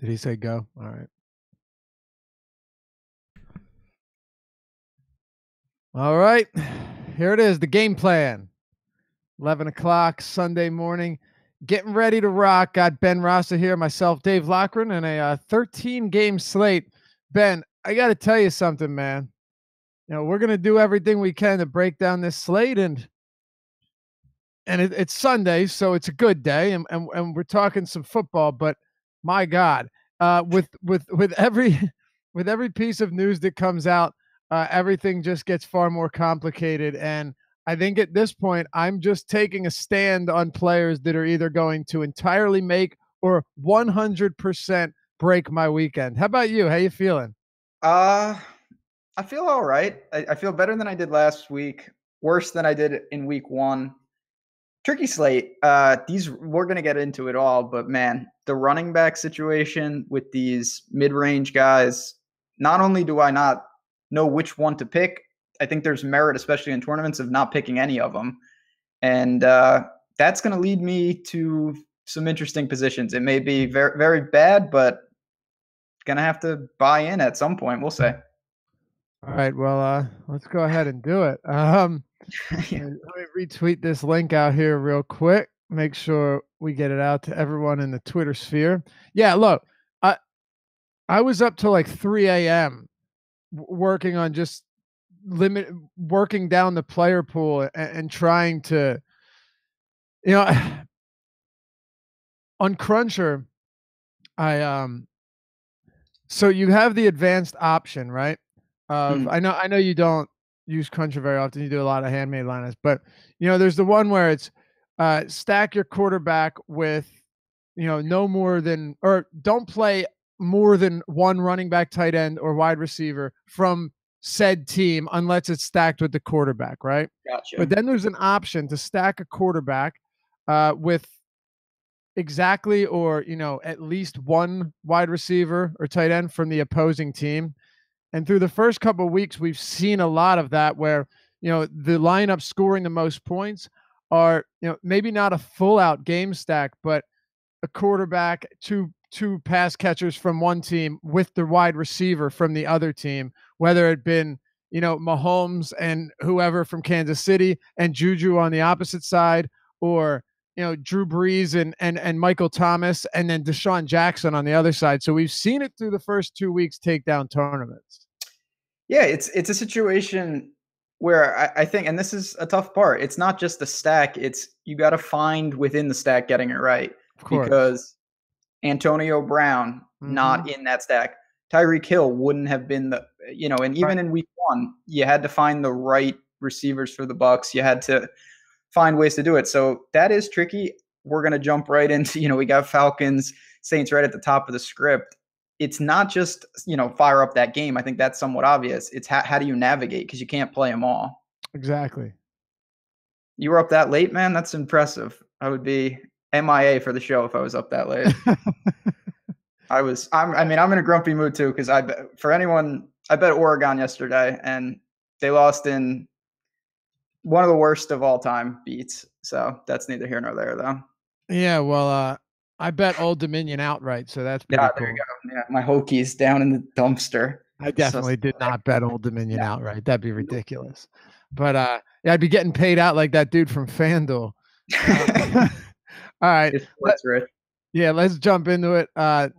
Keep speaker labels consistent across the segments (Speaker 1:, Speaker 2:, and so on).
Speaker 1: Did he say go? All right. All right. Here it is, the game plan. 11 o'clock Sunday morning. Getting ready to rock. Got Ben Rosser here, myself, Dave Lochran, and a 13-game slate. Ben, I got to tell you something, man. We're going to do everything we can to break down this slate, and it's Sunday, so it's a good day, and we're talking some football. But my God, with every with every piece of news that comes out, everything just gets far more complicated. And I think at this point, I'm just taking a stand on players that are either going to entirely make or 100% break my weekend. How about you? How you feeling?
Speaker 2: Uh, I feel all right. I feel better than I did last week. Worse than I did in week one. Tricky slate. These we're gonna get into it all, but man, the running back situation with these mid-range guys. Not only do I not know which one to pick, I think there's merit, especially in tournaments, of not picking any of them, and that's gonna lead me to some interesting positions. It may be very very bad, but gonna have to buy in at some point. We'll say.
Speaker 1: All right, well, let's go ahead and do it.
Speaker 2: Yeah.
Speaker 1: Let me retweet this link out here real quick. Make sure we get it out to everyone in the Twitter sphere. Yeah, look, I I was up till like 3 a.m. Working on just limit working down the player pool and trying to, you know, on Cruncher, I. So you have the advanced option, right? Of
Speaker 2: Mhm.
Speaker 1: I know you don't use Cruncher very often. You do a lot of handmade lineups, but there's the one where it's stack your quarterback with no more than, or don't play more than one running back, tight end, or wide receiver from said team unless it's stacked with the quarterback, right? But
Speaker 2: Gotcha.
Speaker 1: then there's an option to stack a quarterback with exactly, or at least one wide receiver or tight end from the opposing team. And through the first couple of weeks, we've seen a lot of that where, the lineup scoring the most points are, maybe not a full out game stack, but a quarterback, two pass catchers from one team with the wide receiver from the other team, whether it been, Mahomes and whoever from Kansas City and Juju on the opposite side, or Drew Brees and Michael Thomas, and then Deshaun Jackson on the other side. So we've seen it through the first 2 weeks take down tournaments.
Speaker 2: Yeah, it's a situation where I think, and this is a tough part. It's not just the stack; it's you got to find within the stack getting it right
Speaker 1: Of course.
Speaker 2: because Antonio Brown
Speaker 1: Mm-hmm.
Speaker 2: not in that stack. Tyreek Hill wouldn't have been and
Speaker 1: Right.
Speaker 2: even in week one, you had to find the right receivers for the Bucks. You had to find ways to do it. So that is tricky. We're gonna jump right into, we got Falcons, Saints right at the top of the script. It's not just, fire up that game. I think that's somewhat obvious. It's how do you navigate, because you can't play them all.
Speaker 1: Exactly.
Speaker 2: You were up that late, man. That's impressive. I would be MIA for the show if I was up that late. I'm in a grumpy mood too, because for anyone, I bet Oregon yesterday, and they lost in one of the worst of all time beats. So that's neither here nor there, though.
Speaker 1: Yeah, well, I bet Old Dominion outright, so that's
Speaker 2: Yeah,
Speaker 1: pretty
Speaker 2: there you
Speaker 1: cool.
Speaker 2: go. Yeah, my Hokies down in the dumpster.
Speaker 1: I
Speaker 2: So
Speaker 1: definitely did not bet Old Dominion
Speaker 2: yeah.
Speaker 1: outright. That'd be
Speaker 2: Nope.
Speaker 1: ridiculous. But yeah, I'd be getting paid out like that dude from FanDuel. Uh, all right.
Speaker 2: It's
Speaker 1: Let,
Speaker 2: sports rich.
Speaker 1: yeah, let's jump into it.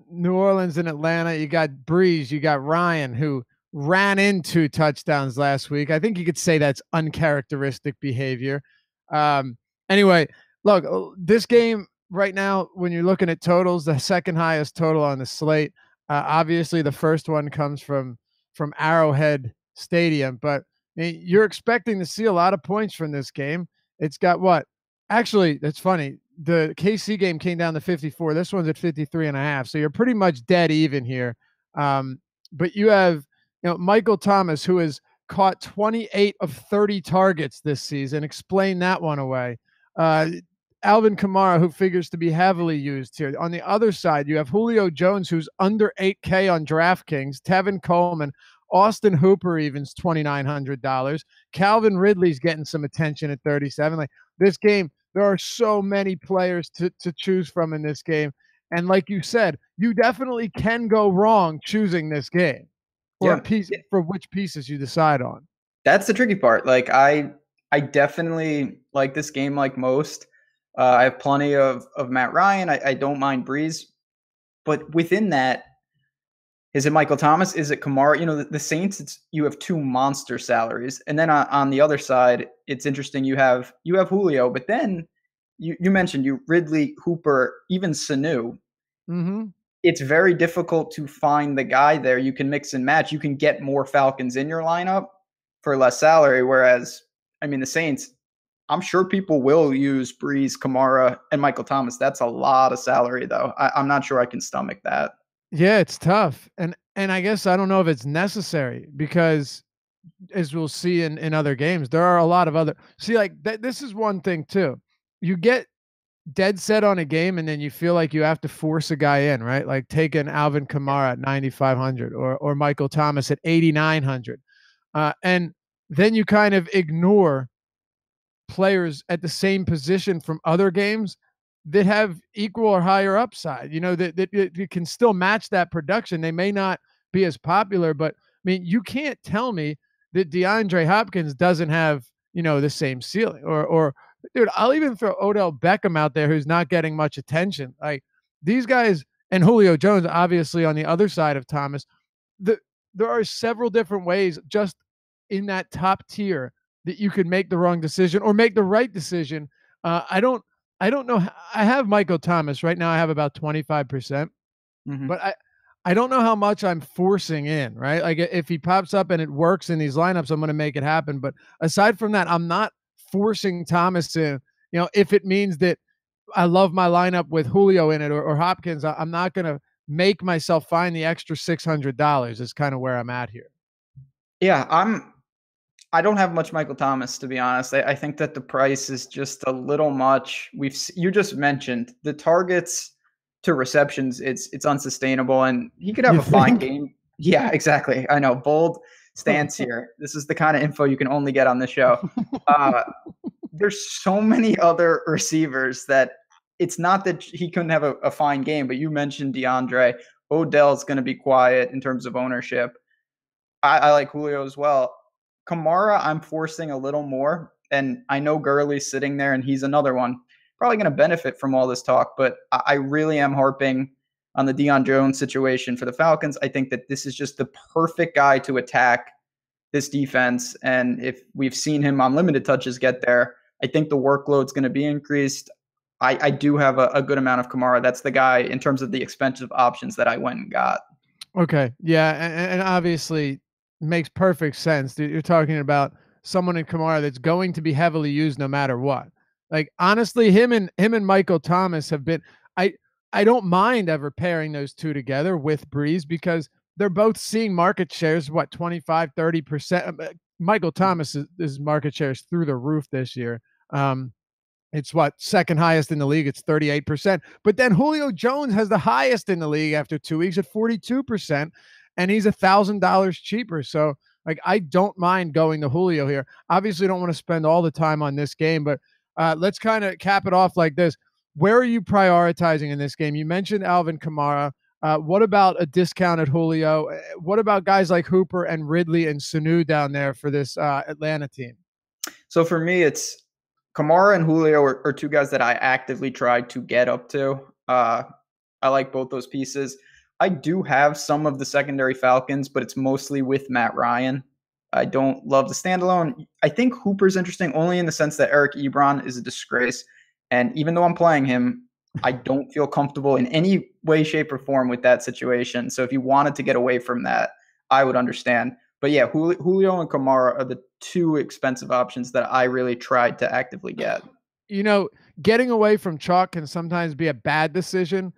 Speaker 1: New Orleans and Atlanta. You got Breeze. You got Ryan, who ran in 2 touchdowns last week. I think you could say that's uncharacteristic behavior. Um, anyway, look, this game right now, when you're looking at totals, the second highest total on the slate. Obviously, the first one comes from Arrowhead Stadium, but you're expecting to see a lot of points from this game. It's got what? Actually, that's funny. The KC game came down to 54. This one's at 53 and a half. So you're pretty much dead even here. But you have, Michael Thomas, who has caught 28 of 30 targets this season. Explain that one away. Uh, Alvin Kamara, who figures to be heavily used here. On the other side, you have Julio Jones, who's under 8K on DraftKings, Tevin Coleman, Austin Hooper evens $2,900. Calvin Ridley's getting some attention at 37. Like this game, there are so many players to choose from in this game. And like you said, you definitely can go wrong choosing this game or
Speaker 2: Yeah.
Speaker 1: piece for which pieces you decide on.
Speaker 2: That's the tricky part. Like I definitely like this game like most. I have plenty of Matt Ryan. I don't mind Breeze, but within that, is it Michael Thomas? Is it Kamara? The Saints. You have two monster salaries, and then on the other side, it's interesting. You have Julio, but then you mentioned you Ridley, Hooper, even Sanu.
Speaker 1: Mm-hmm.
Speaker 2: It's very difficult to find the guy there. You can mix and match. You can get more Falcons in your lineup for less salary. Whereas, I mean, the Saints, I'm sure people will use Breeze, Kamara, and Michael Thomas. That's a lot of salary, though. I'm not sure I can stomach that.
Speaker 1: Yeah, it's tough. And I guess I don't know if it's necessary because as we'll see in other games, there are a lot of other see like this is one thing too. You get dead set on a game and then you feel like you have to force a guy in, right? Like take an Alvin Kamara at 9,500 or Michael Thomas at 8,900. And then you kind of ignore players at the same position from other games that have equal or higher upside, that can still match that production. They may not be as popular, but I mean, you can't tell me that DeAndre Hopkins doesn't have, the same ceiling or dude, I'll even throw Odell Beckham out there who's not getting much attention. Like these guys and Julio Jones, obviously on the other side of Thomas, the, there are several different ways just in that top tier that you could make the wrong decision or make the right decision. I don't know. I have Michael Thomas right now. I have about 25%,
Speaker 2: Mm-hmm.
Speaker 1: but I don't know how much I'm forcing in, right? Like if he pops up and it works in these lineups, I'm going to make it happen. But aside from that, I'm not forcing Thomas in, if it means that I love my lineup with Julio in it or Hopkins, I'm not going to make myself find the extra $600 is kind of where I'm at here.
Speaker 2: Yeah, I don't have much Michael Thomas, to be honest. I think that the price is just a little much. You just mentioned the targets to receptions. It's unsustainable, and he could have
Speaker 1: You
Speaker 2: a fine
Speaker 1: think?
Speaker 2: game. Yeah, exactly. I know, bold stance here. This is the kind of info you can only get on the show. Uh, there's so many other receivers that it's not that he couldn't have a fine game, but you mentioned DeAndre. Odell's going to be quiet in terms of ownership. I like Julio as well. Kamara, I'm forcing a little more. And I know Gurley's sitting there, and he's another one. Probably going to benefit from all this talk, but I really am harping on the Deion Jones situation for the Falcons. I think that this is just the perfect guy to attack this defense. And if we've seen him on limited touches get there, I think the workload's going to be increased. I do have a good amount of Kamara. That's the guy in terms of the expensive options that I went and got.
Speaker 1: Okay. Yeah. And obviously makes perfect sense. You're talking about someone in Kamara that's going to be heavily used no matter what. Like honestly, him and Michael Thomas have been I I don't mind ever pairing those two together with Breeze because they're both seeing market shares, what, 25, 30%. Michael Thomas is market shares through the roof this year. Um, it's what second highest in the league. It's 38%. But then Julio Jones has the highest in the league after 2 weeks at 42%, and he's $1,000 cheaper. So like I don't mind going to Julio here. Obviously, don't want to spend all the time on this game, but let's kind of cap it off like this. Where are you prioritizing in this game? You mentioned Alvin Kamara. What about a discounted Julio? What about guys like Hooper and Ridley and Sanu down there for this Atlanta team?
Speaker 2: So for me, it's Kamara and Julio are two guys that I actively tried to get up to. I like both those pieces. I do have some of the secondary Falcons, but it's mostly with Matt Ryan. I don't love the standalone. I think Hooper's interesting only in the sense that Eric Ebron is a disgrace. And even though I'm playing him, I don't feel comfortable in any way, shape, or form with that situation. So if you wanted to get away from that, I would understand. But yeah, Julio and Kamara are the two expensive options that I really tried to actively get.
Speaker 1: Getting away from chalk can sometimes be a bad decision.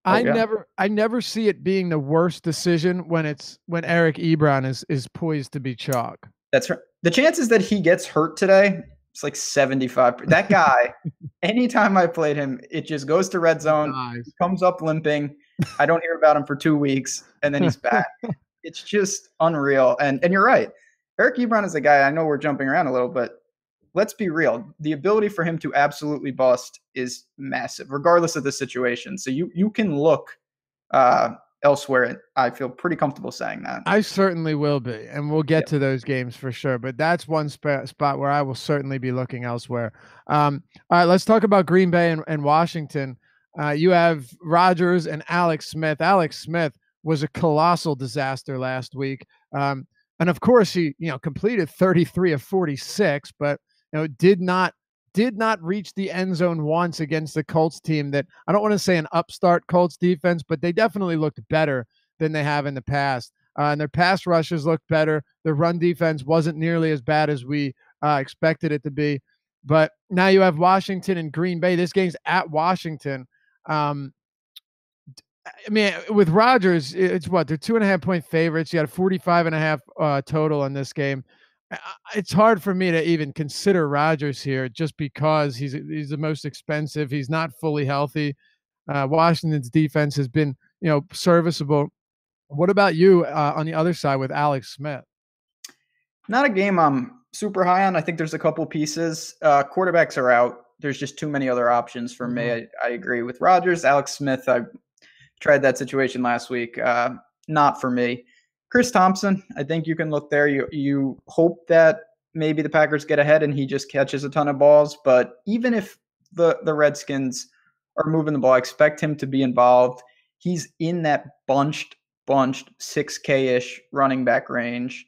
Speaker 2: Oh
Speaker 1: I
Speaker 2: yeah,
Speaker 1: never see it being the worst decision when Eric Ebron is poised to be chalk.
Speaker 2: that's right. The chances that he gets hurt today, it's like 75. That guy, anytime I played him, it just goes to red zone. He
Speaker 1: Nice.
Speaker 2: comes up limping. I don't hear about him for 2 weeks, and then he's back. It's just unreal. And you're right. Eric Ebron is a guy. I know we're jumping around a little, but let's be real. The ability for him to absolutely bust is massive, regardless of the situation. So you can look uh, elsewhere. I feel pretty comfortable saying that.
Speaker 1: I certainly will be, and we'll get to those games for sure. But that's one spot where I will certainly be looking elsewhere. All right, let's talk about Green Bay and Washington. You have Rodgers and Alex Smith. Alex Smith was a colossal disaster last week, and of course he completed 33 of 46, but did not reach the end zone once against the Colts team that I don't want to say an upstart Colts defense, but they definitely looked better than they have in the past. And their pass rushes looked better. Their run defense wasn't nearly as bad as we expected it to be. But now you have Washington and Green Bay. This game's at Washington. I mean, with Rodgers, it's what? They're 2.5-point favorites. You got a 45.5 total on this game. It's hard for me to even consider Rodgers here just because he's the most expensive. He's not fully healthy. Washington's defense has been, serviceable. What about you on the other side with Alex Smith?
Speaker 2: Not a game I'm super high on. I think there's a couple pieces. Quarterbacks are out. There's just too many other options for me. I agree with Rodgers. Alex Smith, I tried that situation last week. Not for me. Chris Thompson, I think you can look there. You hope that maybe the Packers get ahead and he just catches a ton of balls. But even if the Redskins are moving the ball, I expect him to be involved. He's in that bunched 6K-ish running back range.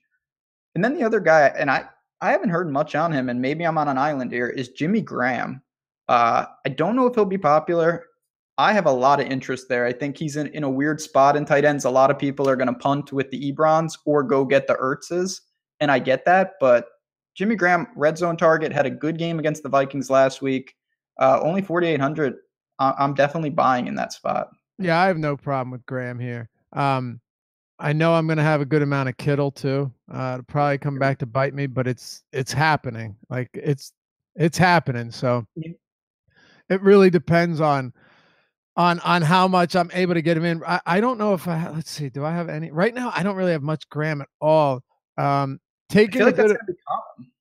Speaker 2: And then the other guy, and I haven't heard much on him, and maybe I'm on an island here, is Jimmy Graham. I don't know if he'll be popular. I have a lot of interest there. I think he's in a weird spot in tight ends. A lot of people are going to punt with the Ebrons or go get the Ertzes, and I get that. But Jimmy Graham, red zone target, had a good game against the Vikings last week. Only 4,800. I'm definitely buying in that spot.
Speaker 1: Yeah, I have no problem with Graham here. I know I'm going to have a good amount of Kittle too. It'll probably come back to bite me, but it's happening. Like it's happening. So it really depends on how much I'm able to get him in. I don't know if let's see, do I have any right now? I don't really have much Graham at all. Taking
Speaker 2: that's going to be common.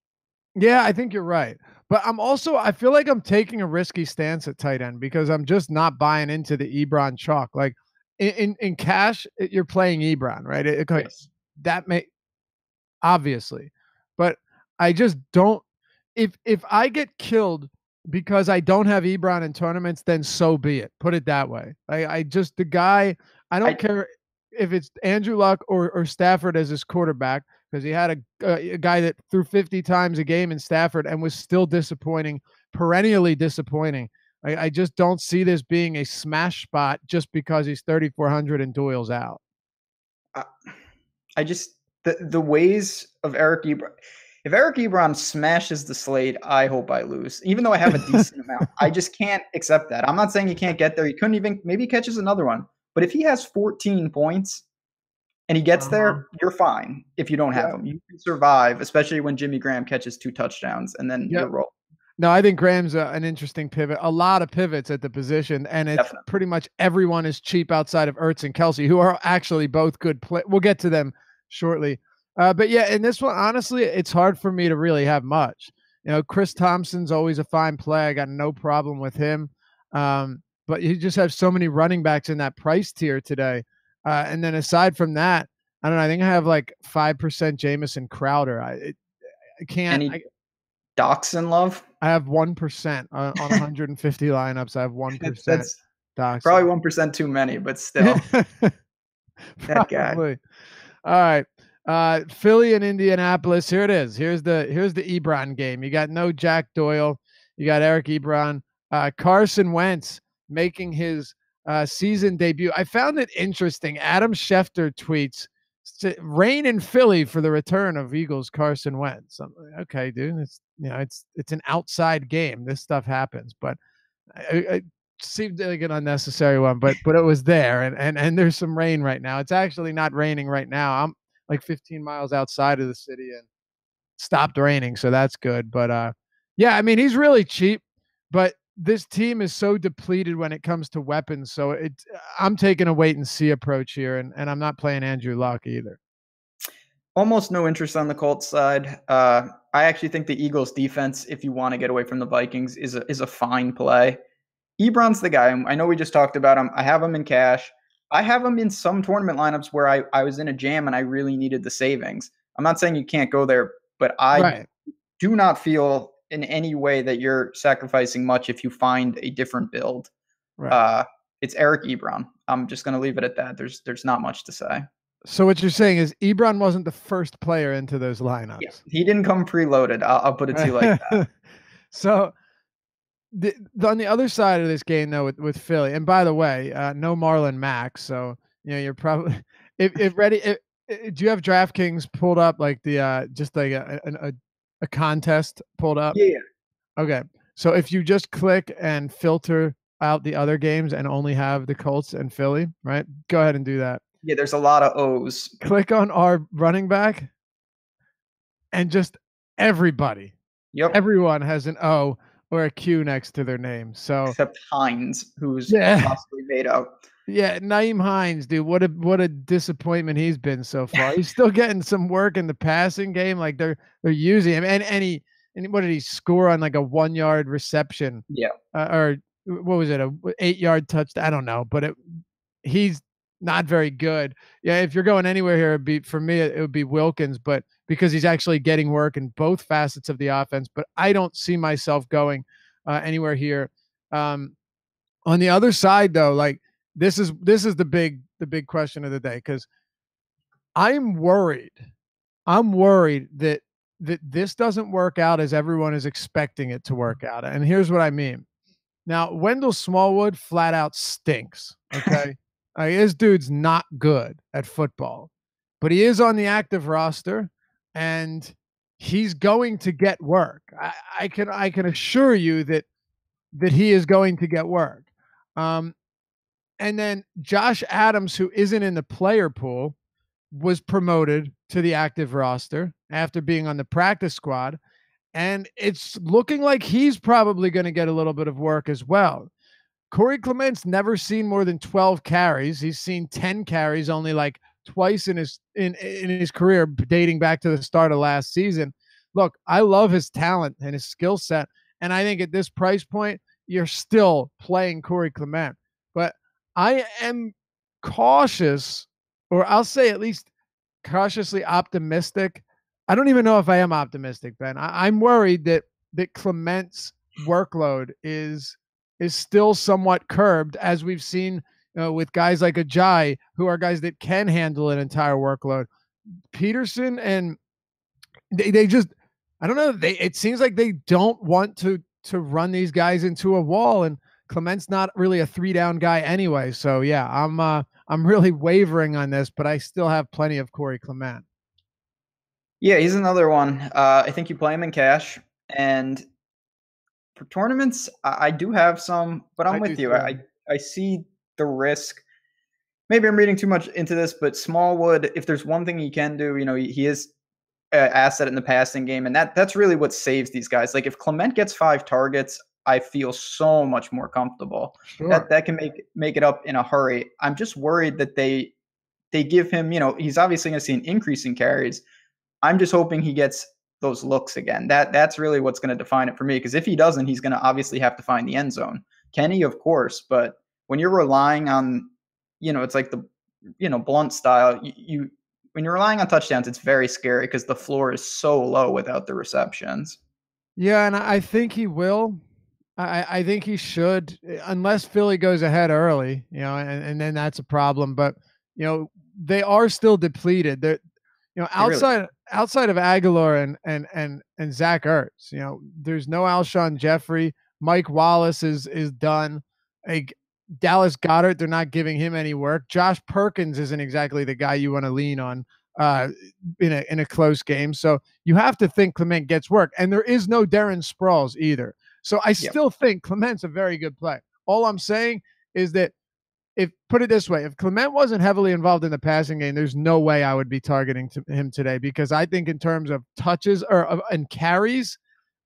Speaker 1: Yeah, I think you're right. But I feel like I'm taking a risky stance at tight end because I'm just not buying into the Ebron chalk. Like in cash, you're playing Ebron, right?
Speaker 2: Yes.
Speaker 1: That may obviously, but I just don't. If I get killed because I don't have Ebron in tournaments, then so be it. Put it that way. I just the guy. I don't care if it's Andrew Luck or Stafford as his quarterback, because he had a guy that threw 50 times a game in Stafford and was still disappointing, perennially disappointing. I just don't see this being a smash spot just because he's 3,400 and Doyle's out.
Speaker 2: I just the ways of Eric Ebron. If Eric Ebron smashes the slate, I hope I lose. Even though I have a decent amount, I just can't accept that. I'm not saying he can't get there. He couldn't even. Maybe he catches another one. But if he has 14 points and he gets there, you're fine. If you don't have him, you can survive, especially when Jimmy Graham catches 2 touchdowns and then you're rolling.
Speaker 1: No, I think Graham's an interesting pivot. A lot of pivots at the position, and it's pretty much everyone is cheap outside of Ertz and Kelsey, who are actually both good play. We'll get to them shortly. But yeah, in this one, honestly, it's hard for me to really have much. Chris Thompson's always a fine play. I got no problem with him. But you just have so many running backs in that price tier today. And then aside from that, I don't know. I think I have like 5% Jamison Crowder. I can't.
Speaker 2: Doxson love?
Speaker 1: I have 1% on 150 lineups. I have 1%.
Speaker 2: That's
Speaker 1: Doxson.
Speaker 2: Probably 1% too many, but still. That guy.
Speaker 1: All right. Philly and Indianapolis. Here it is. Here's the Ebron game. You got no Jack Doyle. You got Eric Ebron. Carson Wentz making his season debut. I found it interesting. Adam Schefter tweets, "Rain in Philly for the return of Eagles Carson Wentz." I'm like, okay, dude, it's an outside game. This stuff happens, but it seemed like an unnecessary one. But it was there, and there's some rain right now. It's actually not raining right now. I'm like 15 miles outside of the city and stopped raining, so that's good. But yeah, I mean, he's really cheap, but this team is so depleted when it comes to weapons. So I'm taking a wait and see approach here, and I'm not playing Andrew Luck either.
Speaker 2: Almost no interest on the Colts side. I actually think the Eagles defense, if you want to get away from the Vikings, is a fine play. Ebron's the guy. I know we just talked about him. I have him in cash. I have him in some tournament lineups where I was in a jam and I really needed the savings. I'm not saying you can't go there, but I
Speaker 1: Right.
Speaker 2: do not feel in any way that you're sacrificing much if you find a different build.
Speaker 1: Right.
Speaker 2: Uh, it's Eric Ebron. I'm just going to leave it at that. There's not much to say.
Speaker 1: So what you're saying is Ebron wasn't the first player into those
Speaker 2: Yeah,
Speaker 1: lineups.
Speaker 2: he didn't come preloaded. I'll put it to you like that.
Speaker 1: So on the other side of this game, though, with Philly, and by the way, no Marlon Mack, so you're probably if ready. Do you have DraftKings pulled up, like the just like a contest pulled up?
Speaker 2: Yeah,
Speaker 1: Okay, so if you just click and filter out the other games and only have the Colts and Philly, right? Go ahead and do that.
Speaker 2: yeah. There's a lot of O's.
Speaker 1: Click on our running back, and just everybody,
Speaker 2: Yep.
Speaker 1: everyone has an O or a Q next to their name. So
Speaker 2: Except Hines, who's
Speaker 1: yeah.
Speaker 2: possibly made out.
Speaker 1: Yeah, Naeem Hines, dude, what a disappointment he's been so far. He's still getting some work in the passing game. Like they're using him, and what did he score on, like a 1 yard reception?
Speaker 2: Yeah.
Speaker 1: Or what was it, a 8 yard touchdown? I don't know, but he's not very good. Yeah, if you're going anywhere here, it'd be, for me, it would be Wilkins, but because he's actually getting work in both facets of the offense. But I don't see myself going anywhere here. On the other side, though, like this is the big question of the day, because I'm worried. I'm worried that this doesn't work out as everyone is expecting it to work out. And here's what I mean. Now, Wendell Smallwood flat out stinks. Okay, this dude's not good at football, but he is on the active roster, and he's going to get work. I can assure you that he is going to get work. Um, and then Josh Adams, who isn't in the player pool, was promoted to the active roster after being on the practice squad. And it's looking like he's probably going to get a little bit of work as well. Corey Clement's never seen more than 12 carries. He's seen 10 carries only like twice in his career, dating back to the start of last season. Look, I love his talent and his skill set, and I think at this price point, you're still playing Corey Clement. But I am cautious, or I'll say at least cautiously optimistic. I don't even know if I am optimistic, Ben. I'm worried that Clement's workload is still somewhat curbed, as we've seen with guys like Ajay, who are guys that can handle an entire workload. Peterson, and they just, I don't know. It seems like they don't want to run these guys into a wall, and Clement's not really a 3-down guy anyway. So yeah, I'm really wavering on this, but I still have plenty of Corey Clement.
Speaker 2: Yeah, he's another one. I think you play him in cash. And for tournaments, I do have some, but I'm
Speaker 1: I do
Speaker 2: with you.
Speaker 1: too.
Speaker 2: I see the risk. Maybe I'm reading too much into this, but Smallwood, if there's one thing he can do, he is an asset in the passing game, and that's really what saves these guys. Like if Clement gets 5 targets, I feel so much more comfortable.
Speaker 1: Sure.
Speaker 2: That can make it up in a hurry. I'm just worried that they give him, he's obviously going to see an increase in carries. I'm just hoping he gets those looks again. That's really what's going to define it for me, because if he doesn't, he's going to obviously have to find the end zone. Can he? Of course, but when you're relying on, it's like the, Blunt style, you when you're relying on touchdowns, it's very scary because the floor is so low without the receptions.
Speaker 1: Yeah, and I think he will. I think he should, unless Philly goes ahead early, and then that's a problem. But they are still depleted. They're, outside of Aguilar and Zach Ertz, there's no Alshon Jeffrey. Mike Wallace is done. Like Dallas Goedert, they're not giving him any work. Josh Perkins isn't exactly the guy you want to lean on in a close game. So you have to think Clement gets work, and there is no Darren Sproles either. So I still think Clement's a very good play. All I'm saying is that, put it this way, if Clement wasn't heavily involved in the passing game, there's no way I would be targeting him today, because I think in terms of touches and carries,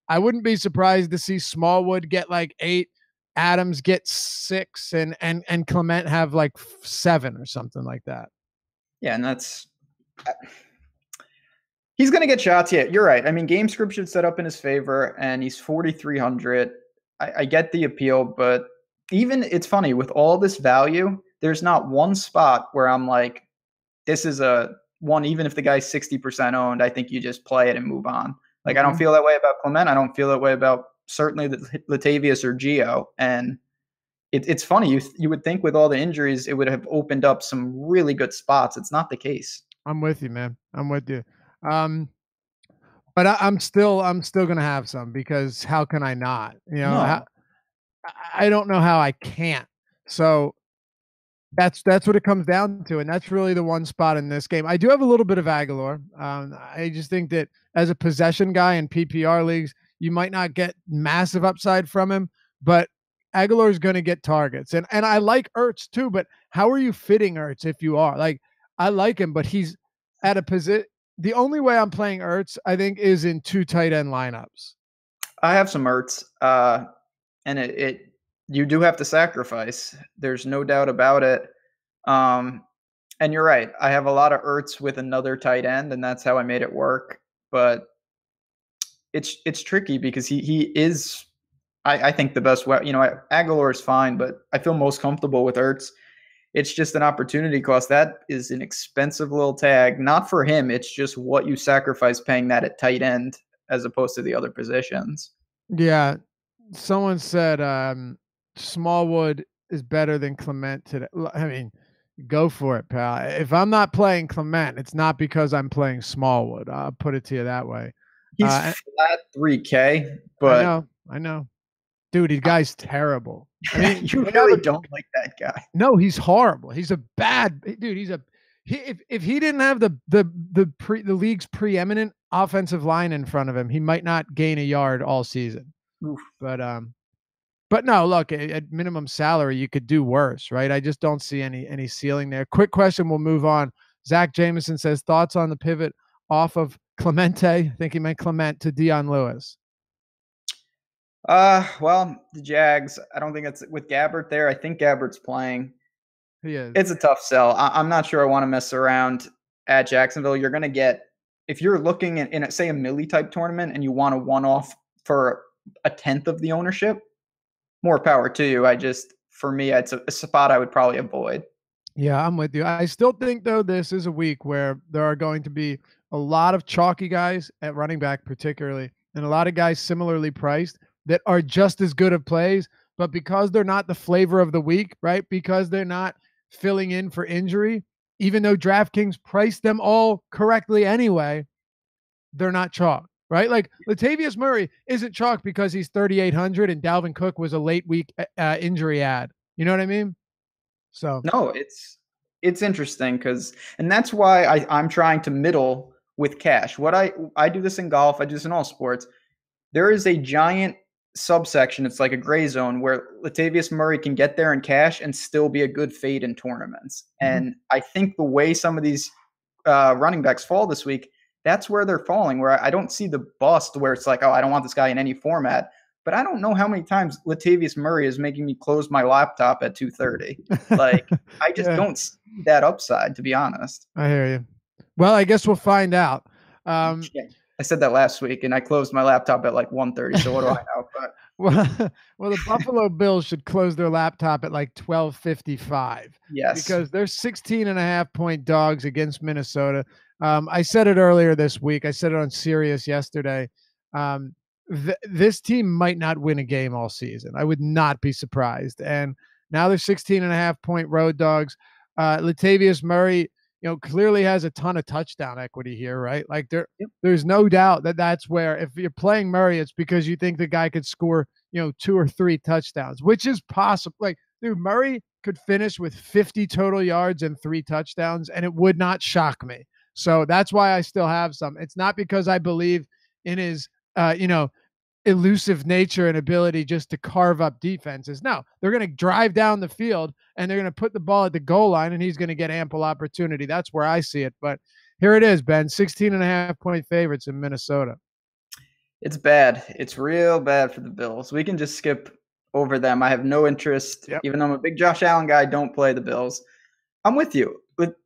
Speaker 1: I wouldn't be surprised to see Smallwood get like 8, Adams get 6, and Clement have like 7 or something like that.
Speaker 2: Yeah, and that's He's going to get shots. Yeah, you're right. I mean, game script should set up in his favor, and he's 4,300. I get the appeal, but even it's funny with all this value, there's not one spot where I'm like, this is a one, even if the guy's 60% owned, I think you just play it and move on. Like, I don't
Speaker 1: Okay.
Speaker 2: feel that way about Clement. I don't feel that way about certainly the Latavius or Gio. And it's funny. You would think with all the injuries, it would have opened up some really good spots. It's not the case.
Speaker 1: I'm with you, man. I'm with you. Um, but I'm still gonna have some because how can I not?
Speaker 2: No,
Speaker 1: I don't know how I can't. So that's what it comes down to, and that's really the one spot in this game. I do have a little bit of Aguilar. I just think that as a possession guy in PPR leagues, you might not get massive upside from him, but Aguilar is going to get targets, and I like Ertz too. But how are you fitting Ertz if you are like I like him, but he's at a position. The only way I'm playing Ertz, I think, is in two tight end lineups.
Speaker 2: I have some Ertz, and it you do have to sacrifice. There's no doubt about it. Um, and you're right. I have a lot of Ertz with another tight end, and that's how I made it work. But it's tricky because he is I think the best way. Aguilar is fine, but I feel most comfortable with Ertz. It's just an opportunity cost. That is an expensive little tag. Not for him. It's just what you sacrifice paying that at tight end as opposed to the other positions.
Speaker 1: Yeah, someone said Smallwood is better than Clement today. I mean, go for it, pal. If I'm not playing Clement, it's not because I'm playing Smallwood. I'll put it to you that way.
Speaker 2: He's
Speaker 1: And
Speaker 2: flat 3K,
Speaker 1: I
Speaker 2: but
Speaker 1: know, I know, dude. His guy's terrible. I mean,
Speaker 2: you
Speaker 1: they have
Speaker 2: really
Speaker 1: a
Speaker 2: don't like that guy.
Speaker 1: no. He's horrible. He's a bad dude. If he didn't have the league's preeminent offensive line in front of him, he might not gain a yard all season.
Speaker 2: Oof.
Speaker 1: But no, look, at minimum salary, you could do worse, right? I just don't see any ceiling there. Quick question, we'll move on. Zach Jameson says thoughts on the pivot off of Clemente. I think he meant Clement to Dion Lewis.
Speaker 2: Well, the Jags. I don't think it's with Gabbert there. I think Gabbert's playing.
Speaker 1: He is.
Speaker 2: It's a tough sell. I'm not sure I want to mess around at Jacksonville. You're going to get if you're looking in say a Millie type tournament and you want a one off for a tenth of the ownership. More power to you. For me, it's a spot I would probably avoid.
Speaker 1: Yeah, I'm with you. I still think though this is a week where there are going to be a lot of chalky guys at running back, particularly, and a lot of guys similarly priced that are just as good of plays, but because they're not the flavor of the week, right? Because they're not filling in for injury, even though DraftKings priced them all correctly anyway, they're not chalk, right? Like Latavius Murray isn't chalk because he's 3,800 and Dalvin Cook was a late week injury ad. You know what I mean? So
Speaker 2: No, it's interesting and that's why I'm trying to middle with cash. What I do this in golf, I do this in all sports. There is a giant subsection. It's like a gray zone where Latavius Murray can get there in cash and still be a good fade in tournaments. And I think the way some of these running backs fall this week, that's where they're falling. Where I don't see the bust where it's like, oh, I don't want this guy in any format. But I don't know how many times Latavius Murray is making me close my laptop at 2:30. Like I just
Speaker 1: yeah,
Speaker 2: don't see that upside, to be honest.
Speaker 1: I hear you. Well, I guess we'll find out.
Speaker 2: Yeah. I said that last week, and I closed my laptop at like 1:30. So what do I know? But
Speaker 1: well, well, the Buffalo Bills should close their laptop at like 12:55
Speaker 2: yes,
Speaker 1: because they're 16 and a half point dogs against Minnesota. I said it earlier this week. I said it on Sirius yesterday. This team might not win a game all season. I would not be surprised. And now they're 16 and a half point road dogs. Latavius Murray, clearly has a ton of touchdown equity here, right? Like there's no doubt that that's where if you're playing Murray, it's because you think the guy could score, 2 or 3 touchdowns, which is possible. Like, dude, Murray could finish with 50 total yards and 3 touchdowns, and it would not shock me. So that's why I still have some. It's not because I believe in his, elusive nature and ability just to carve up defenses. No, they're going to drive down the field and they're going to put the ball at the goal line and he's going to get ample opportunity. That's where I see it. But here it is, Ben, 16 and a half point favorites in Minnesota.
Speaker 2: it's bad. It's real bad for the Bills. We can just skip over them. I have no interest,
Speaker 1: Yep.
Speaker 2: even though I'm a big Josh Allen guy. Don't play the Bills. I'm with you.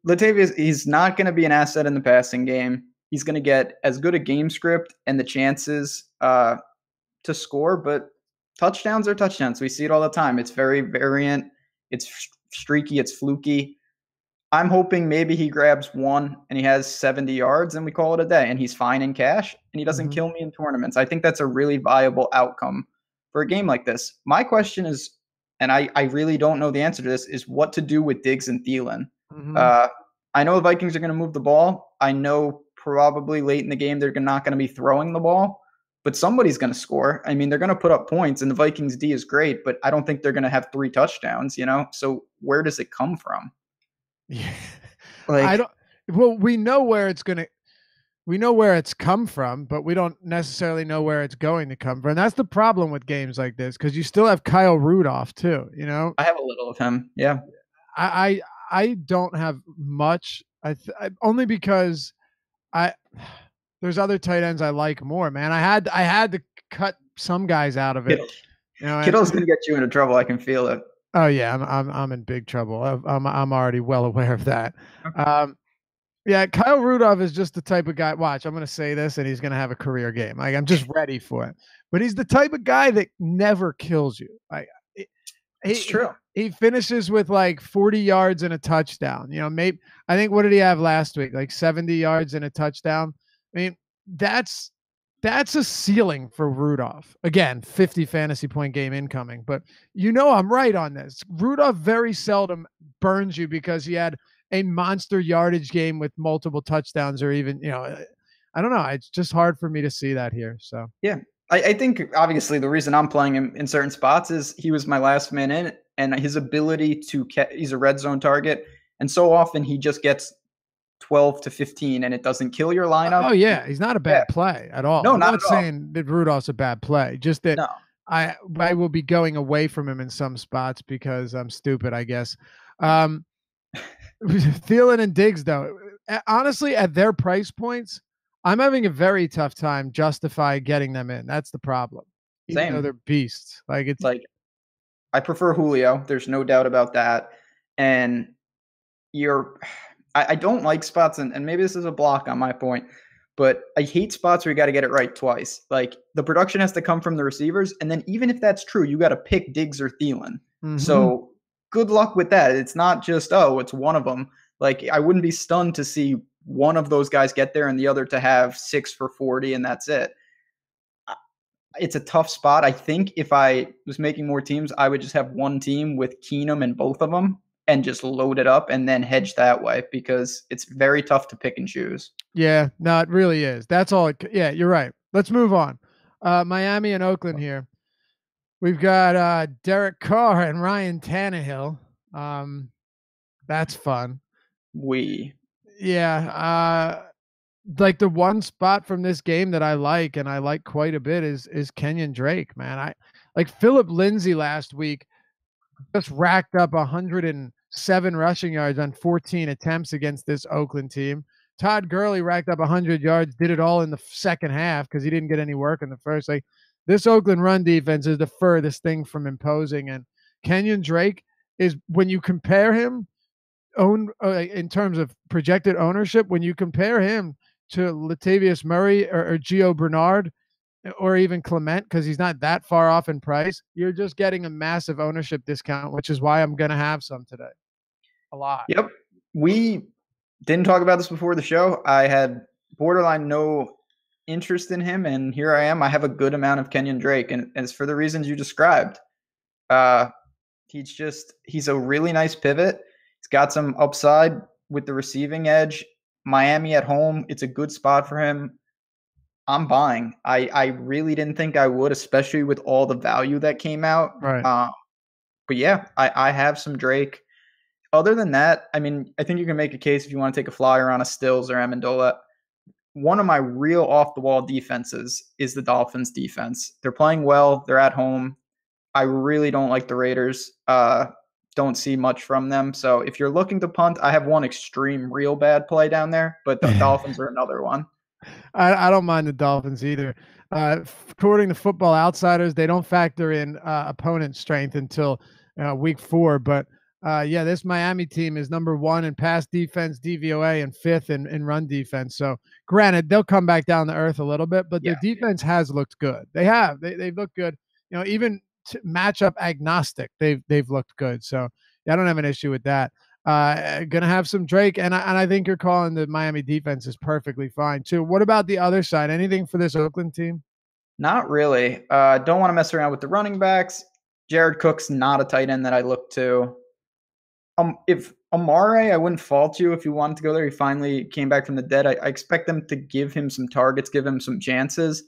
Speaker 2: Latavius, he's not going to be an asset in the passing game. he's going to get as good a game script and the chances to score, but touchdowns are touchdowns. We see it all the time. It's very variant. It's streaky. It's fluky. I'm hoping maybe he grabs one and he has 70 yards and we call it a day and he's fine in cash and he doesn't kill me in tournaments. I think that's a really viable outcome for a game like this. My question is, and I really don't know the answer to this, is what to do with Diggs and Thielen. I know the Vikings are going to move the ball. I know probably late in the game they're not going to be throwing the ball, but somebody's going to score. I mean, they're going to put up points, and the Vikings D is great, but I don't think they're going to have 3 touchdowns, So where does it come from?
Speaker 1: Yeah. I don't. Well, we know where it's come from, but we don't necessarily know where it's going to come from. And that's the problem with games like this, because you still have Kyle Rudolph too.
Speaker 2: I have a little of him. Yeah.
Speaker 1: I don't have much. Only because there's other tight ends I like more, man. I had to cut some guys out of it.
Speaker 2: Kittle's gonna get you into trouble. I can feel it.
Speaker 1: Oh yeah, I'm in big trouble. I'm already well aware of that.
Speaker 2: Okay.
Speaker 1: Yeah, Kyle Rudolph is just the type of guy. Watch, I'm going to say this, and he's going to have a career game. Like, I'm just ready for it. But he's the type of guy that never kills you. Like,
Speaker 2: it's true.
Speaker 1: He finishes with like 40 yards and a touchdown. Maybe I think, what did he have last week? Like 70 yards and a touchdown. I mean, that's a ceiling for Rudolph. Again, 50 fantasy point game incoming. But I'm right on this. Rudolph very seldom burns you because he had a monster yardage game with multiple touchdowns, or even, I don't know. It's just hard for me to see that here. So
Speaker 2: yeah, I think obviously the reason I'm playing him in certain spots is he was my last man in, and his ability to he's a red zone target, and so often he just gets 12 to 15 and it doesn't kill your lineup.
Speaker 1: Oh yeah, he's not a bad play at all.
Speaker 2: No,
Speaker 1: I'm not
Speaker 2: saying
Speaker 1: all. That Rudolph's a bad play. Just that I will be going away from him in some spots because I'm stupid, I guess. Thielen and Diggs, though, honestly, at their price points, I'm having a very tough time justify getting them in. That's the problem. Even though they're beasts. Like, it's
Speaker 2: like, I prefer Julio. There's no doubt about that. And I don't like spots, and maybe this is a block on my point, but I hate spots where you got to get it right twice. Like, the production has to come from the receivers, and then even if that's true, you got to pick Diggs or Thielen. So good luck with that. It's not just, it's one of them. Like, I wouldn't be stunned to see one of those guys get there and the other to have 6 for 40, and that's it. It's a tough spot. I think if I was making more teams, I would just have one team with Keenum in both of them and just load it up and then hedge that way, because it's very tough to pick and choose.
Speaker 1: Yeah, no, it really is. That's all. Yeah, you're right. Let's move on. Miami and Oakland here. We've got Derek Carr and Ryan Tannehill. That's fun. Yeah. Like, the one spot from this game that I like, and I like quite a bit, is Kenyon Drake, man. I like Philip Lindsay last week just racked up 107 rushing yards on 14 attempts against this Oakland team. Todd Gurley racked up 100 yards, did it all in the second half because he didn't get any work in the first. Like, this Oakland run defense is the furthest thing from imposing. And Kenyon Drake is, when you compare him in terms of projected ownership, when you compare him to Latavius Murray or Gio Bernard or even Clement, because he's not that far off in price, you're just getting a massive ownership discount, which is why I'm going to have some today. A lot.
Speaker 2: Yep. We didn't talk about this before the show. I had borderline no interest in him, and here I am. I have a good amount of Kenyon Drake, and it's for the reasons you described. He's a really nice pivot. He's got some upside with the receiving edge. Miami at home, it's a good spot for him. I'm buying. I really didn't think I would, especially with all the value that came out.
Speaker 1: Right.
Speaker 2: But yeah, I have some Drake. Other than that, I mean, I think you can make a case if you want to take a flyer on a Stills or Amendola. One of my real off-the-wall defenses is the Dolphins defense. They're playing well. They're at home. I really don't like the Raiders. Don't see much from them. So if you're looking to punt, I have one extreme real bad play down there, but the Dolphins are another one.
Speaker 1: I don't mind the Dolphins either. According to Football Outsiders, they don't factor in opponent strength until week 4, but Yeah, this Miami team is number one in pass defense, DVOA, and fifth in run defense. So, granted, they'll come back down to earth a little bit, but
Speaker 2: Yeah.
Speaker 1: their defense has looked good. They have. They've looked good. You know, even matchup agnostic, they've looked good. So, yeah, I don't have an issue with that. Gonna have some Drake, and I think you're calling the Miami defense is perfectly fine too. What about the other side? Anything for this Oakland team?
Speaker 2: Not really. Don't want to mess around with the running backs. Jared Cook's not a tight end that I look to. If Amare, I wouldn't fault you if you wanted to go there. He finally came back from the dead. I expect them to give him some targets, give him some chances.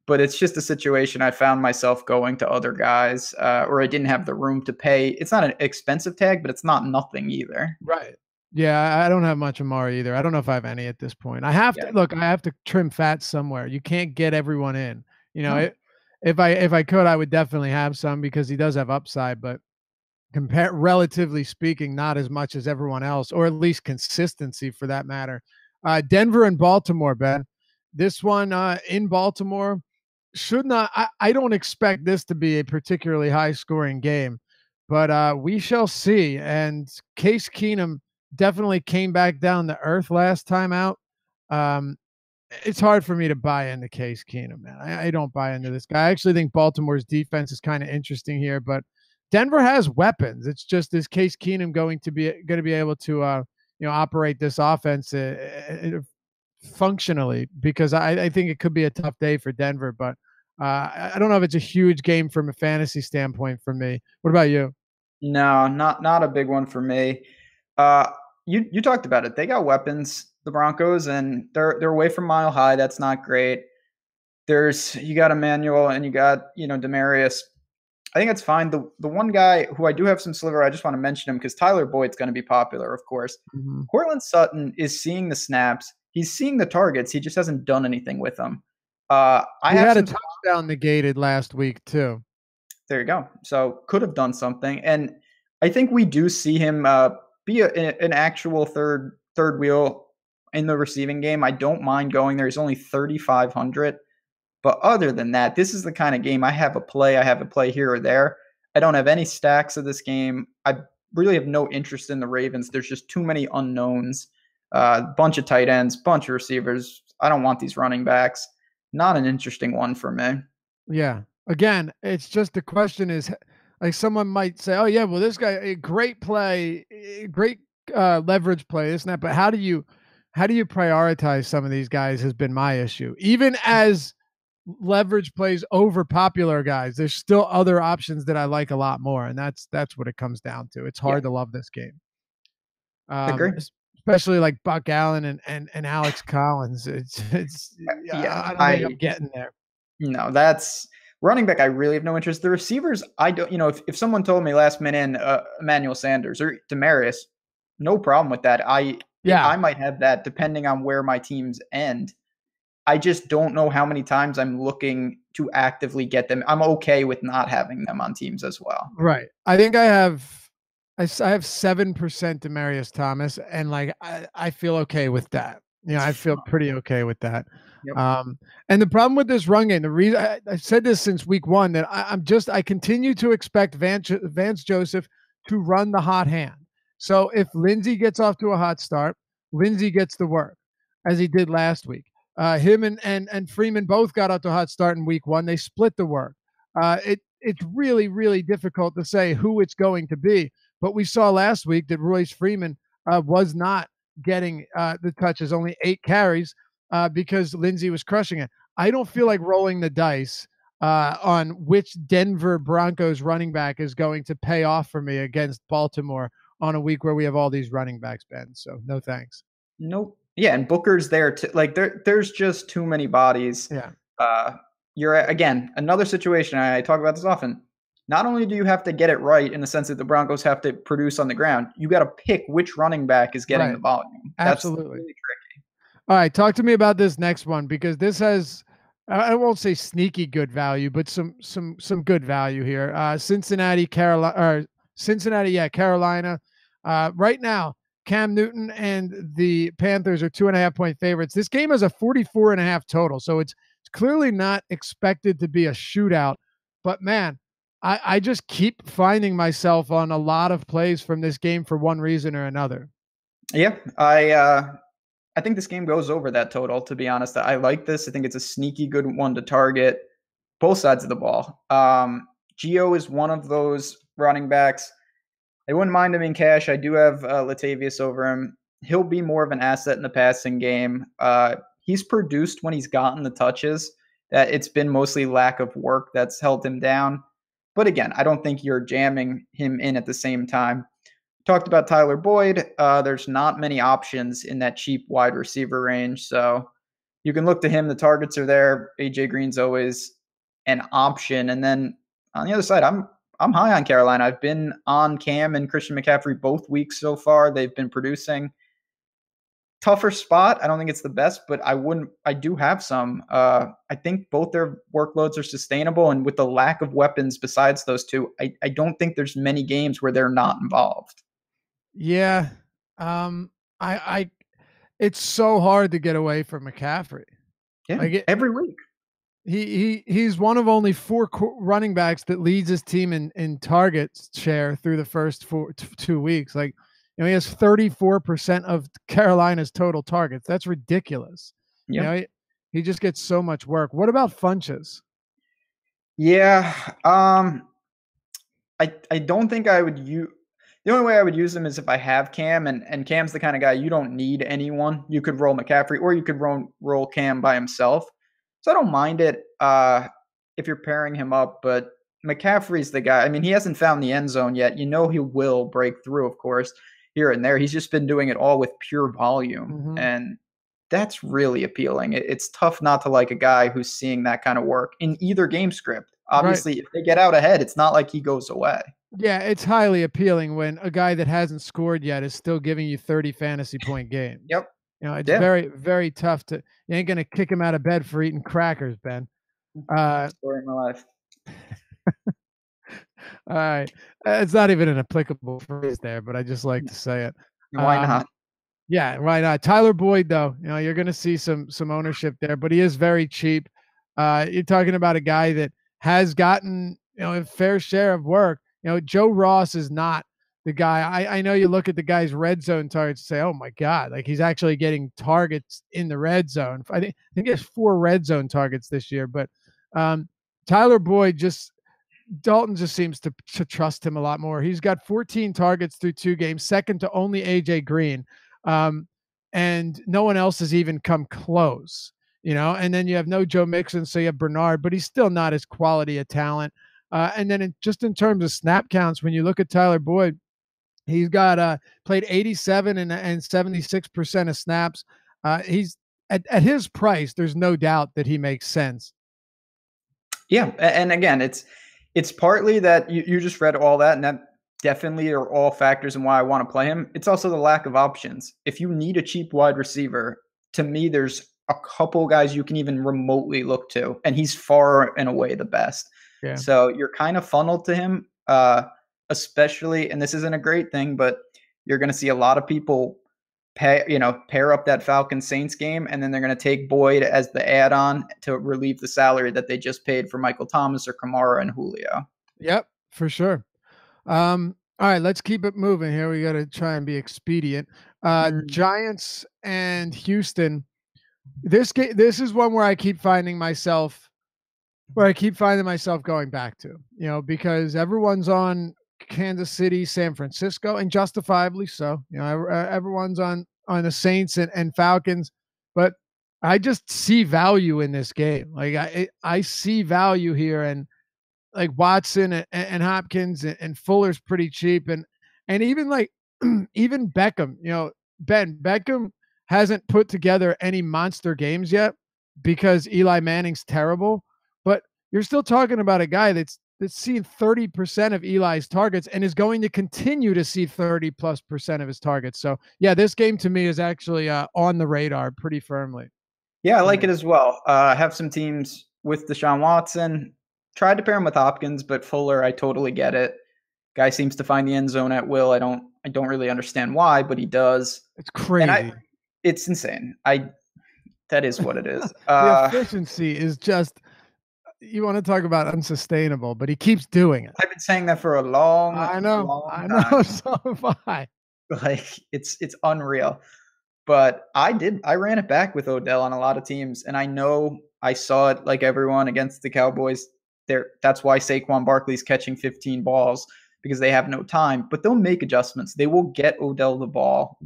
Speaker 2: But it's just a situation I found myself going to other guys, or I didn't have the room to pay. It's not an expensive tag, but it's not nothing either.
Speaker 1: Right. Yeah, I don't have much Amari either. I don't know if I have any at this point. I have to
Speaker 2: Yeah.
Speaker 1: look. I have to trim fat somewhere. You can't get everyone in. You know,
Speaker 2: No.
Speaker 1: if I could, I would definitely have some because he does have upside. But compare relatively speaking, not as much as everyone else, or at least consistency for that matter. Denver and Baltimore, Ben. This one in Baltimore should not. I don't expect this to be a particularly high scoring game, but we shall see. And Case Keenum definitely came back down to earth last time out. Um, it's hard for me to buy into Case Keenum, man. I don't buy into this guy. I actually think Baltimore's defense is kind of interesting here, but Denver has weapons. It's just is Case Keenum going to be able to operate this offense functionally? Because I think it could be a tough day for Denver, but I don't know if it's a huge game from a fantasy standpoint for me. What about you?
Speaker 2: No, not a big one for me. Uh, you talked about it. They got weapons, the Broncos, and they're away from Mile High. That's not great. You got Emmanuel and you got Demarius. I think it's fine. The one guy who I do have some sliver, I just want to mention him because Tyler Boyd's going to be popular, of course.
Speaker 1: Mm-hmm.
Speaker 2: Cortland Sutton is seeing the snaps. He's seeing the targets. He just hasn't done anything with them. I
Speaker 1: He
Speaker 2: have
Speaker 1: had a
Speaker 2: some.
Speaker 1: touchdown negated last week too.
Speaker 2: There you go. So could have done something, and I think we do see him be an actual third wheel in the receiving game. I don't mind going there. He's only 3,500. But other than that, this is the kind of game I have a play. I have a play here or there. I don't have any stacks of this game. I really have no interest in the Ravens. There's just too many unknowns. Bunch of tight ends, bunch of receivers. I don't want these running backs. Not an interesting one for me.
Speaker 1: Yeah. Again, it's just the question is like someone might say, "Oh yeah, well this guy a great play, great leverage play, isn't that?" But how do you prioritize some of these guys has been my issue. Even as leverage plays over popular guys, there's still other options that I like a lot more, and that's what it comes down to. It's
Speaker 2: Yeah,
Speaker 1: hard to love this game.
Speaker 2: agree.
Speaker 1: Especially like Buck Allen and Alex Collins. It's
Speaker 2: Yeah,
Speaker 1: I don't think I'm getting there.
Speaker 2: that's running back. I really have no interest. The receivers, I don't. If someone told me last minute in Emmanuel Sanders or Demarius, no problem with that. I might have that depending on where my teams end. I just don't know how many times I'm looking to actively get them. I'm okay with not having them on teams as well.
Speaker 1: Right. I think I have 7% Demarius Thomas, and like I feel okay with that. You know, I feel pretty okay with that.
Speaker 2: Yep.
Speaker 1: And the problem with this run game, the reason I said this since week one, that I continue to expect Vance Joseph to run the hot hand. So if Lindsey gets off to a hot start, Lindsey gets the work as he did last week. Him and Freeman both got out to a hot start in week one. They split the work. It's really, really difficult to say who it's going to be. But we saw last week that Royce Freeman was not getting the touches, only 8 carries because Lindsey was crushing it. I don't feel like rolling the dice on which Denver Broncos running back is going to pay off for me against Baltimore on a week where we have all these running backs, Ben. So no thanks.
Speaker 2: Nope. Yeah, and Booker's there too. Like there's just too many bodies.
Speaker 1: Yeah.
Speaker 2: You're again another situation. I talk about this often. Not only do you have to get it right in the sense that the Broncos have to produce on the ground, you got to pick which running back is getting the volume.
Speaker 1: Absolutely.
Speaker 2: That's really tricky.
Speaker 1: All right, talk to me about this next one because this has I won't say sneaky good value, but some good value here. Cincinnati, Carolina. Right now, Cam Newton and the Panthers are 2.5-point favorites. This game has a 44.5 total, so it's clearly not expected to be a shootout. But man, I just keep finding myself on a lot of plays from this game for one reason or another.
Speaker 2: Yeah, I think this game goes over that total, to be honest. I like this. I think it's a sneaky good one to target both sides of the ball. Gio is one of those running backs. I wouldn't mind him in cash. I do have Latavius over him. He'll be more of an asset in the passing game. He's produced when he's gotten the touches. That it's been mostly lack of work that's held him down. But again, I don't think you're jamming him in at the same time. Talked about Tyler Boyd. There's not many options in that cheap wide receiver range, so you can look to him. The targets are there. AJ Green's always an option, and then on the other side, I'm high on Carolina. I've been on Cam and Christian McCaffrey both weeks so far. They've been producing. Tougher spot. I don't think it's the best, but I do have some. I think both their workloads are sustainable, and with the lack of weapons besides those two, I don't think there's many games where they're not involved.
Speaker 1: Yeah. I it's so hard to get away from McCaffrey.
Speaker 2: Yeah,
Speaker 1: Like
Speaker 2: every week.
Speaker 1: he's one of only four running backs that leads his team in targets share through the first 2 weeks. Like, he has 34% of Carolina's total targets. That's ridiculous.
Speaker 2: Yep.
Speaker 1: He just gets so much work. What about Funches?
Speaker 2: Yeah. I don't think I would use. The only way I would use him is if I have Cam, and Cam's the kind of guy you don't need anyone. You could roll McCaffrey, or you could roll Cam by himself. So I don't mind it if you're pairing him up, but McCaffrey's the guy. I mean, he hasn't found the end zone yet. He will break through, of course, here and there. He's just been doing it all with pure volume, and that's really appealing. It's tough not to like a guy who's seeing that kind of work in either game script. Obviously, if they get out ahead, it's not like he goes away.
Speaker 1: Yeah, it's highly appealing when a guy that hasn't scored yet is still giving you 30 fantasy point games.
Speaker 2: Yep.
Speaker 1: It's very, very tough to. You ain't gonna kick him out of bed for eating crackers, Ben.
Speaker 2: Story of my life.
Speaker 1: All right, it's not even an applicable phrase there, but I just like to say it.
Speaker 2: Why not?
Speaker 1: Yeah, why not? Tyler Boyd, though, you're going to see some ownership there, but he is very cheap. You're talking about a guy that has gotten a fair share of work. Joe Ross is not the guy. I know you look at the guy's red zone targets and say, "Oh my God!" Like, he's actually getting targets in the red zone. I think he has 4 red zone targets this year. But Tyler Boyd Dalton just seems to trust him a lot more. He's got 14 targets through 2 games, second to only AJ Green. And no one else has even come close, and then you have no Joe Mixon, so you have Bernard, but he's still not as quality a talent. And then just in terms of snap counts, when you look at Tyler Boyd, he's got played 87 and 76% of snaps. He's at his price, there's no doubt that he makes sense.
Speaker 2: Yeah, and again, it's partly that you just read all that, and that definitely are all factors in why I want to play him. It's also the lack of options. If you need a cheap wide receiver, to me, there's a couple guys you can even remotely look to, and he's far and away the best. Yeah. So you're kind of funneled to him, especially, and this isn't a great thing, but you're going to see a lot of people pair up that Falcons Saints game, and then they're going to take Boyd as the add-on to relieve the salary that they just paid for Michael Thomas or Kamara and Julio.
Speaker 1: Yep, for sure. All right, let's keep it moving here. We got to try and be expedient. Giants and Houston. This is one where I keep finding myself going back to, because everyone's on Kansas City, San Francisco, and justifiably so. Everyone's on the Saints and Falcons, but I just see value in this game. Like, I see value here, and like Watson and Hopkins and Fuller's pretty cheap, and even like even Beckham. Ben Beckham hasn't put together any monster games yet because Eli Manning's terrible, but you're still talking about a guy that's seen 30% of Eli's targets and is going to continue to see 30+% of his targets. So yeah, this game to me is actually on the radar pretty firmly.
Speaker 2: Yeah, I like it as well. I have some teams with Deshaun Watson. Tried to pair him with Hopkins, but Fuller, I totally get it. Guy seems to find the end zone at will. I don't really understand why, but he does.
Speaker 1: It's crazy.
Speaker 2: It's insane. That is what it is.
Speaker 1: The efficiency is just, you want to talk about unsustainable, but he keeps doing it.
Speaker 2: I've been saying that for a long,
Speaker 1: I know,
Speaker 2: long
Speaker 1: I
Speaker 2: time.
Speaker 1: know. So have I.
Speaker 2: Like it's unreal. But I ran it back with Odell on a lot of teams, and I know I saw it like everyone against the Cowboys. That's why Saquon Barkley's catching 15 balls because they have no time. But they'll make adjustments. They will get Odell the ball.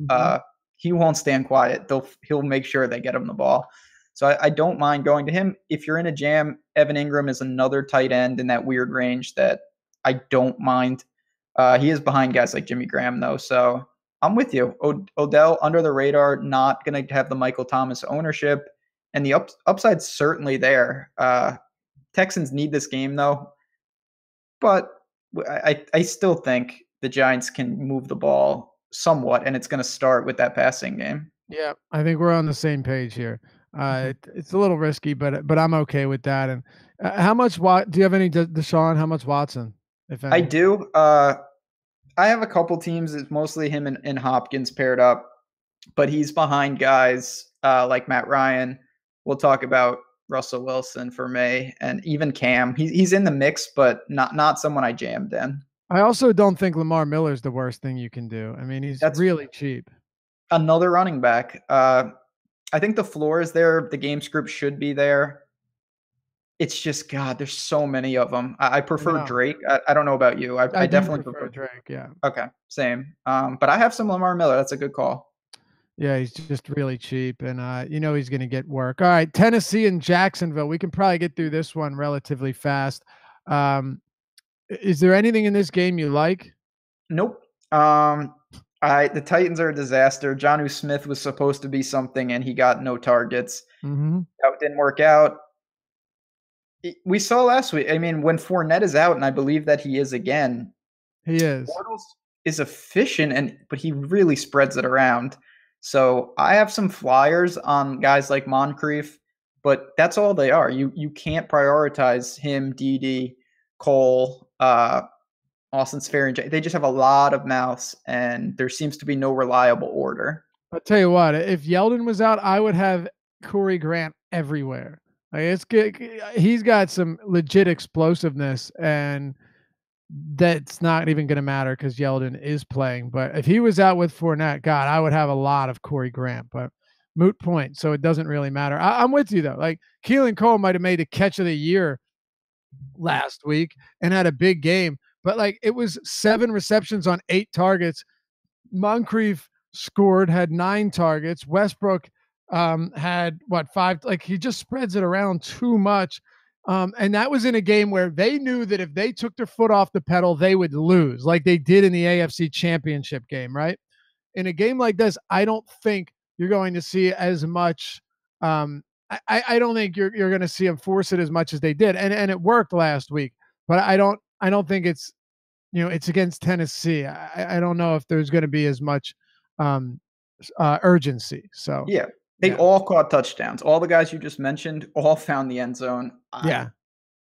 Speaker 2: He won't stand quiet. He'll make sure they get him the ball. So I don't mind going to him. If you're in a jam, Evan Ingram is another tight end in that weird range that I don't mind. He is behind guys like Jimmy Graham though, so I'm with you. Odell under the radar, not going to have the Michael Thomas ownership, and the upside's certainly there. Texans need this game though, but I still think the Giants can move the ball somewhat, and it's going to start with that passing game.
Speaker 1: Yeah, I think we're on the same page here. It's a little risky, but I'm okay with that. And how much do you have any Deshaun? How much Watson, if
Speaker 2: I
Speaker 1: any?
Speaker 2: do. I have a couple teams. It's mostly him and Hopkins paired up, but he's behind guys like Matt Ryan. We'll talk about Russell Wilson for May, and even Cam. He's in the mix, but not someone I jammed in.
Speaker 1: I also don't think Lamar Miller is the worst thing you can do. I mean, he's
Speaker 2: That's
Speaker 1: really cheap.
Speaker 2: another running back. I think the floor is there. The game script should be there. It's just God. There's so many of them. I prefer Drake. I don't know about you. I definitely prefer
Speaker 1: Drake. Yeah.
Speaker 2: Okay, same. But I have some Lamar Miller. That's a good call.
Speaker 1: Yeah, he's just really cheap, and he's going to get work. All right, Tennessee and Jacksonville. We can probably get through this one relatively fast. Is there anything in this game you like?
Speaker 2: Nope. The Titans are a disaster. Jonnu Smith was supposed to be something, and he got no targets. That didn't work out. We saw last week. I mean, when Fournette is out, and I believe that he is again,
Speaker 1: he is.
Speaker 2: Bortles is efficient, but he really spreads it around. So I have some flyers on guys like Moncrief, but that's all they are. You can't prioritize him, DD, Cole, Austin Sperry. They just have a lot of mouths, and there seems to be no reliable order.
Speaker 1: I'll tell you what, if Yeldon was out, I would have Corey Grant everywhere. Like, it's good. He's got some legit explosiveness, and that's not even going to matter because Yeldon is playing. But if he was out with Fournette, God, I would have a lot of Corey Grant. But moot point, so it doesn't really matter. I'm with you though. Like, Keelan Cole might have made a catch of the year last week and had a big game, but like, it was 7 receptions on 8 targets. Moncrief had 9 targets. Westbrook had 5? Like, he just spreads it around too much. And that was in a game where they knew that if they took their foot off the pedal, they would lose, like they did in the AFC Championship game, right? In a game like this, I don't think you're going to see as much. I don't think you're going to see them force it as much as they did, and it worked last week. But I don't think it's it's against Tennessee. I don't know if there's going to be as much urgency. So
Speaker 2: yeah. They all caught touchdowns. All the guys you just mentioned all found the end zone.
Speaker 1: Yeah.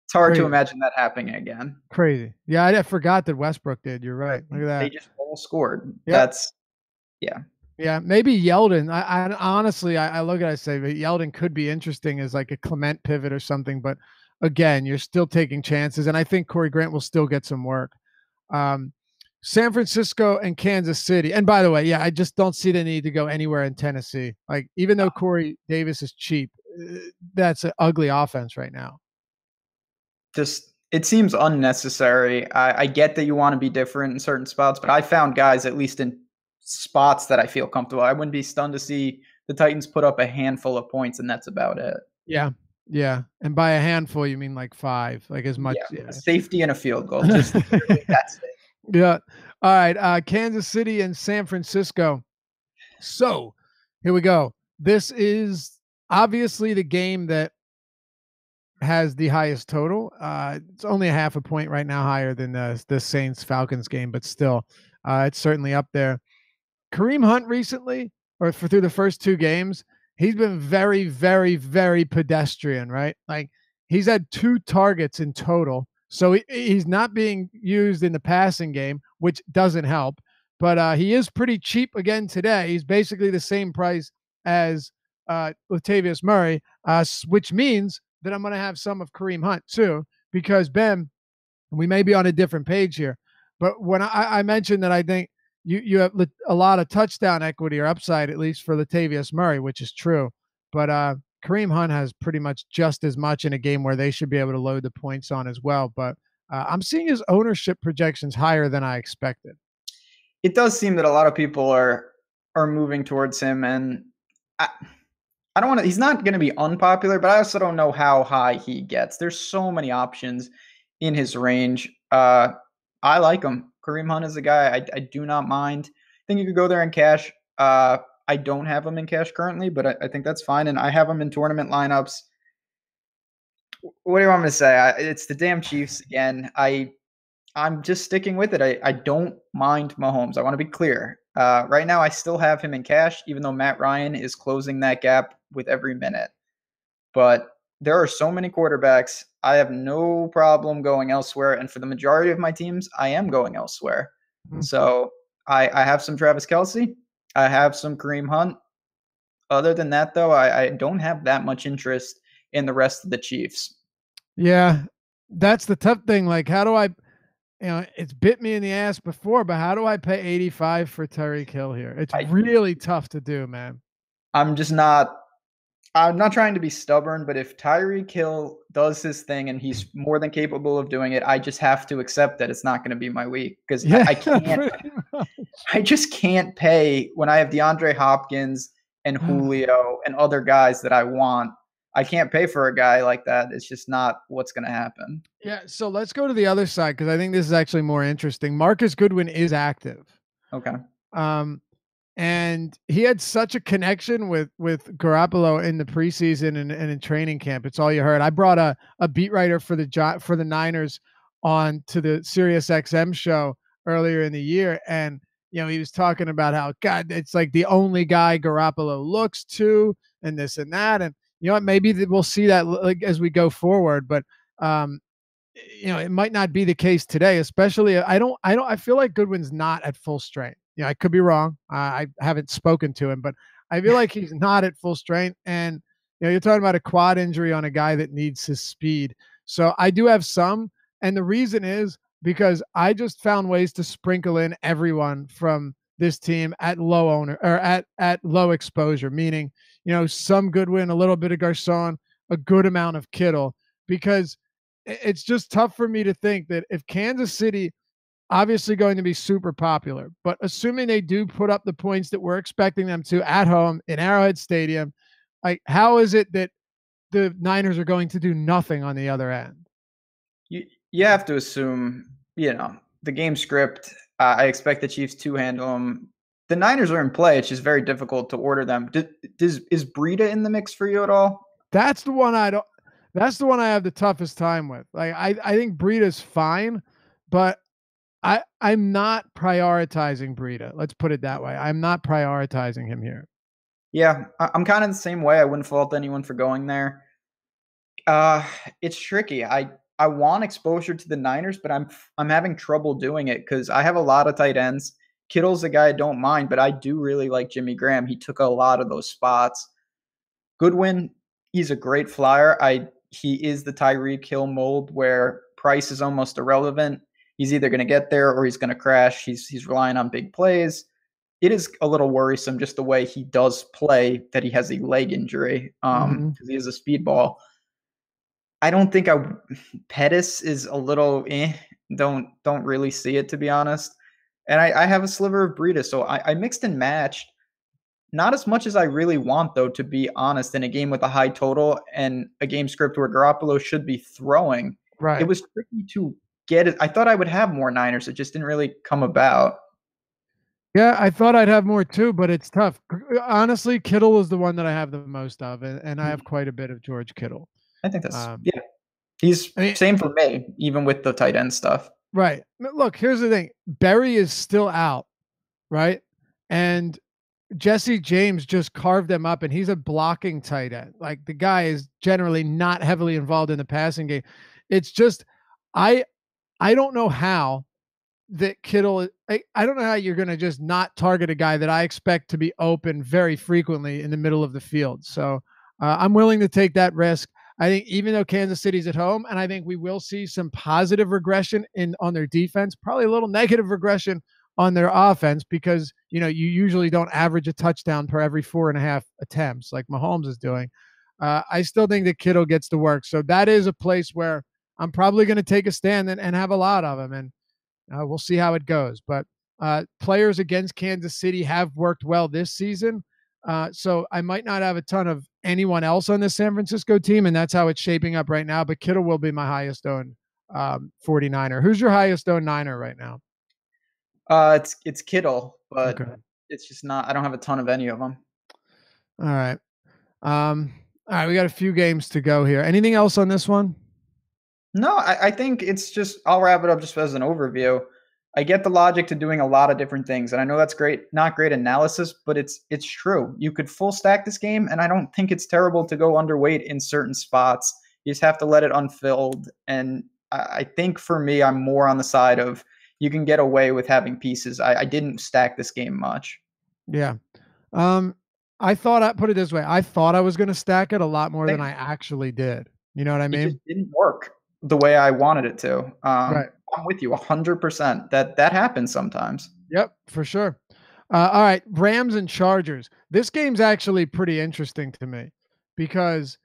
Speaker 2: It's hard to imagine that happening again.
Speaker 1: Crazy. Yeah, I forgot that Westbrook did. You're right. Look at that.
Speaker 2: They just all scored.
Speaker 1: Yep.
Speaker 2: Yeah,
Speaker 1: maybe Yeldon. I honestly, I look at it, I say Yeldon could be interesting as like a Clement pivot or something. But again, you're still taking chances. And I think Corey Grant will still get some work. San Francisco and Kansas City. And by the way, I just don't see the need to go anywhere in Tennessee. Like, even though Corey Davis is cheap, that's an ugly offense right now.
Speaker 2: Just, it seems unnecessary. I get that you want to be different in certain spots, but I found guys, at least in spots, that I feel comfortable. I wouldn't be stunned to see the Titans put up a handful of points, and that's about it.
Speaker 1: Yeah. And by a handful, you mean like 5, like as much.
Speaker 2: A safety and a field goal. Just that's it.
Speaker 1: Yeah. All right. Kansas City and San Francisco. So here we go. This is obviously the game that has the highest total. It's only a half a point right now higher than the Saints Falcons game, but still, it's certainly up there. Kareem Hunt recently, through the first 2 games, he's been very, very, very pedestrian, right? Like, he's had 2 targets in total. So he's not being used in the passing game, which doesn't help. But he is pretty cheap again today. He's basically the same price as Latavius Murray, which means then I'm going to have some of Kareem Hunt too, because Ben, we may be on a different page here, but when I mentioned that I think you have a lot of touchdown equity or upside, at least for Latavius Murray, which is true. But Kareem Hunt has pretty much just as much in a game where they should be able to load the points on as well. But I'm seeing his ownership projections higher than I expected.
Speaker 2: It does seem that a lot of people are moving towards him, and I, I don't want to. He's not going to be unpopular, but I also don't know how high he gets. There's so many options in his range. I like him. Kareem Hunt is a guy I do not mind. I think you could go there in cash. I don't have him in cash currently, but I think that's fine, and I have him in tournament lineups. What do you want me to say? It's the damn Chiefs again. I'm just sticking with it. I don't mind Mahomes. I want to be clear. Right now, I still have him in cash, even though Matt Ryan is closing that gap with every minute. But there are so many quarterbacks. I have no problem going elsewhere. And for the majority of my teams, I am going elsewhere. Mm-hmm. So I have some Travis Kelce. I have some Kareem Hunt. Other than that, though, I don't have that much interest in the rest of the Chiefs.
Speaker 1: Yeah, that's the tough thing. Like, how do I – it's bit me in the ass before, but how do I pay 85 for Tyreek Hill here? It's really tough to do, man.
Speaker 2: I'm not trying to be stubborn, but if Tyreek Hill does his thing and he's more than capable of doing it, I just have to accept that it's not going to be my week because I can't. I just can't pay when I have DeAndre Hopkins and Julio and other guys that I want. I can't pay for a guy like that. It's just not what's going to happen.
Speaker 1: Yeah, so let's go to the other side because I think this is actually more interesting. Marcus Goodwin is active.
Speaker 2: Okay.
Speaker 1: And he had such a connection with Garoppolo in the preseason and in training camp. It's all you heard. I brought a beat writer for the Niners on to the Sirius XM show earlier in the year, and he was talking about how God, it's like the only guy Garoppolo looks to, and this and that, and maybe we'll see that like as we go forward, but it might not be the case today. Especially, I feel like Goodwin's not at full strength. I could be wrong. I haven't spoken to him, but I feel like he's not at full strength. And you're talking about a quad injury on a guy that needs his speed. So I do have some, and the reason is because I just found ways to sprinkle in everyone from this team at low owner or at low exposure, meaning some Goodwin, a little bit of Garcon, a good amount of Kittle, because it's just tough for me to think that if Kansas City obviously going to be super popular, but assuming they do put up the points that we're expecting them to at home in Arrowhead Stadium, like how is it that the Niners are going to do nothing on the other end?
Speaker 2: You have to assume, the game script. I expect the Chiefs to handle them. The Niners are in play. It's just very difficult to order them. Is Breida in the mix for you at all?
Speaker 1: That's the one I don't. That's the one I have the toughest time with. Like I think Breida's fine, but I'm not prioritizing Breida. Let's put it that way. I'm not prioritizing him here.
Speaker 2: Yeah, I'm kind of the same way. I wouldn't fault anyone for going there. It's tricky. I want exposure to the Niners, but I'm having trouble doing it because I have a lot of tight ends. Kittle's a guy I don't mind, but I do really like Jimmy Graham. He took a lot of those spots. Goodwin, he's a great flyer. He is the Tyreek Hill mold where price is almost irrelevant. He's either going to get there or he's going to crash. He's relying on big plays. It is a little worrisome just the way he does play that he has a leg injury because he is a speedball. I don't think Pettis is a little don't really see it, to be honest. And I have a sliver of Breida, so I mixed and matched. Not as much as I really want, though, to be honest, in a game with a high total and a game script where Garoppolo should be throwing.
Speaker 1: Right.
Speaker 2: It was tricky to get it. I thought I would have more Niners. It just didn't really come about.
Speaker 1: Yeah, I thought I'd have more too, but it's tough. Honestly, Kittle is the one that I have the most of, and I have quite a bit of George Kittle.
Speaker 2: I think that's He's same for me, even with the tight end stuff.
Speaker 1: Right. Look, here's the thing. Berry is still out, right? And Jesse James just carved them up, and he's a blocking tight end. Like the guy is generally not heavily involved in the passing game. It's just I don't know how that Kittle. I don't know how you're going to just not target a guy that I expect to be open very frequently in the middle of the field. So I'm willing to take that risk. I think even though Kansas City's at home, and I think we will see some positive regression on their defense, probably a little negative regression on their offense because you usually don't average a touchdown per every 4.5 attempts like Mahomes is doing. I still think that Kittle gets to work, so that is a place where I'm probably going to take a stand and have a lot of them, and we'll see how it goes. But players against Kansas City have worked well this season. So I might not have a ton of anyone else on the San Francisco team, and that's how it's shaping up right now. But Kittle will be my highest owned 49er. Who's your highest owned Niner right now?
Speaker 2: It's Kittle, but
Speaker 1: Okay.
Speaker 2: it's just not. I don't have a ton of any of them.
Speaker 1: All right. All right. We got a few games to go here. Anything else on this one?
Speaker 2: No, I think it's just. I'll wrap it up just as an overview. I get the logic to doing a lot of different things, and I know that's great, not great analysis, but it's true. You could full stack this game, and I don't think it's terrible to go underweight in certain spots. You just have to let it unfilled, and I think for me, I'm more on the side of you can get away with having pieces. I didn't stack this game much.
Speaker 1: Yeah. I thought I put it this way. I thought I was going to stack it a lot more than I actually did. You know what I
Speaker 2: It just
Speaker 1: mean?
Speaker 2: didn't work the way I wanted it to.
Speaker 1: Right.
Speaker 2: I'm with you 100%. That happens sometimes.
Speaker 1: Yep, for sure. All right, Rams and Chargers. This game's actually pretty interesting to me because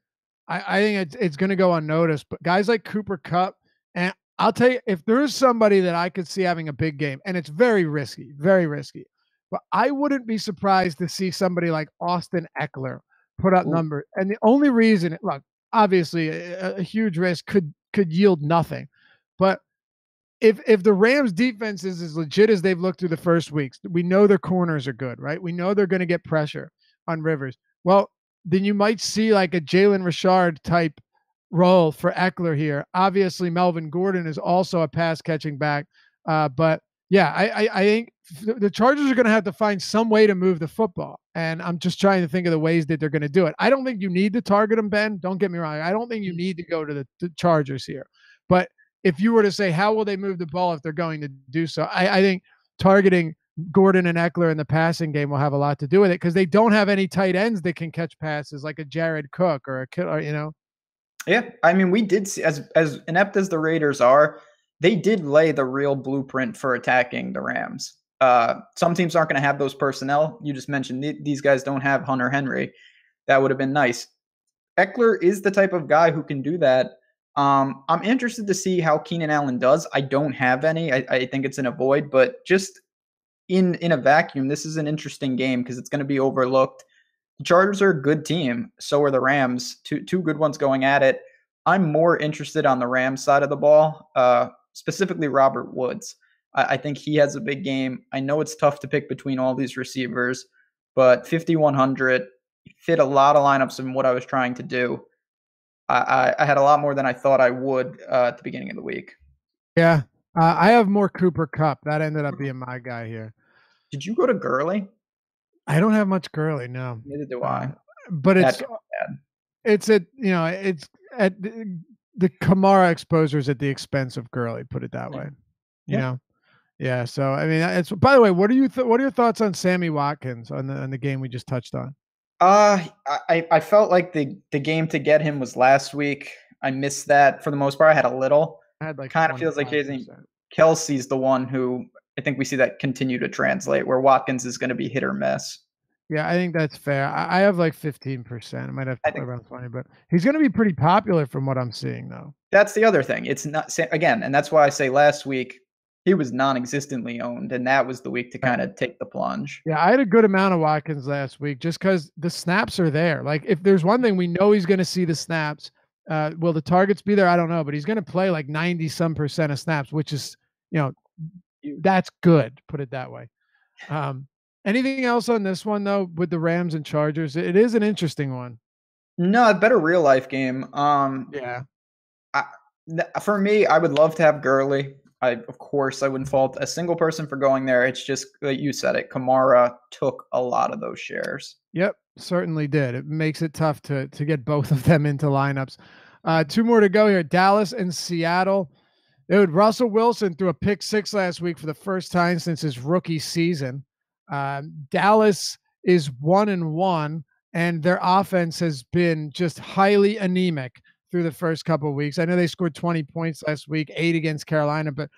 Speaker 1: I think it's going to go unnoticed. But guys like Cooper Kupp, and I'll tell you, if there is somebody that I could see having a big game, and it's very risky, very risky, but I wouldn't be surprised to see somebody like Austin Eckler put up
Speaker 2: Ooh.
Speaker 1: numbers. And the only reason, look, obviously, a huge risk could yield nothing, but if the Rams defense is as legit as they've looked through the first weeks, we know their corners are good, right? We know they're going to get pressure on Rivers. Well, then you might see like a Jalen Richard type role for Eckler here. Obviously, Melvin Gordon is also a pass catching back, but yeah, I think the Chargers are going to have to find some way to move the football, and I'm just trying to think of the ways that they're going to do it. I don't think you need to target them, Ben. Don't get me wrong. I don't think you need to go to the Chargers here, but if you were to say how will they move the ball if they're going to do so, I think targeting Gordon and Eckler in the passing game will have a lot to do with it because they don't have any tight ends that can catch passes like a Jared Cook or a.
Speaker 2: Yeah, I mean, we did see as inept as the Raiders are, they did lay the real blueprint for attacking the Rams. Some teams aren't going to have those personnel. You just mentioned these guys don't have Hunter Henry. That would have been nice. Eckler is the type of guy who can do that. I'm interested to see how Keenan Allen does. I don't have any. I think it's an avoid, but just in a vacuum, this is an interesting game because it's going to be overlooked. The Chargers are a good team. So are the Rams. Two good ones going at it. I'm more interested on the Rams side of the ball, specifically Robert Woods. I think he has a big game. I know it's tough to pick between all these receivers, but 5,100 fit a lot of lineups in what I was trying to do. I had a lot more than I thought I would at the beginning of the week.
Speaker 1: Yeah, I have more Cooper Kupp. That ended up being my guy here.
Speaker 2: Did you go to Gurley?
Speaker 1: I don't have much Gurley, no.
Speaker 2: Neither do I.
Speaker 1: But it's at the Kamara exposures at the expense of Gurley. Put it that way. You know. Yeah. So I mean, it's. By the way, what are your thoughts on Sammy Watkins on the game we just touched on?
Speaker 2: I felt like the game to get him was last week. I missed that for the most part. I had a little.
Speaker 1: I had like
Speaker 2: kind of feels like Kelsey's the one who I think we see that continue to translate, where Watkins is going to be hit or miss.
Speaker 1: Yeah, I think that's fair. I have like 15%. I might have around 20, but he's going to be pretty popular from what I'm seeing, though.
Speaker 2: That's the other thing. It's not again, and that's why I say last week he was non-existently owned, and that was the week to kind of take the plunge.
Speaker 1: Yeah, I had a good amount of Watkins last week just because the snaps are there. Like, if there's one thing we know he's going to see the snaps. Will the targets be there? I don't know, but he's going to play like 90% of snaps, which is, that's good. Put it that way. Anything else on this one though with the Rams and Chargers? It is an interesting one.
Speaker 2: No, a better real life game.
Speaker 1: Yeah.
Speaker 2: For me, I would love to have Gurley. Of course, I wouldn't fault a single person for going there. It's just like you said it. Kamara took a lot of those shares.
Speaker 1: Yep, certainly did. It makes it tough to get both of them into lineups. Two more to go here. Dallas and Seattle. Dude, Russell Wilson threw a pick six last week for the first time since his rookie season. Dallas is 1-1, and their offense has been just highly anemic through the first couple of weeks. I know they scored 20 points last week, 8 against Carolina, but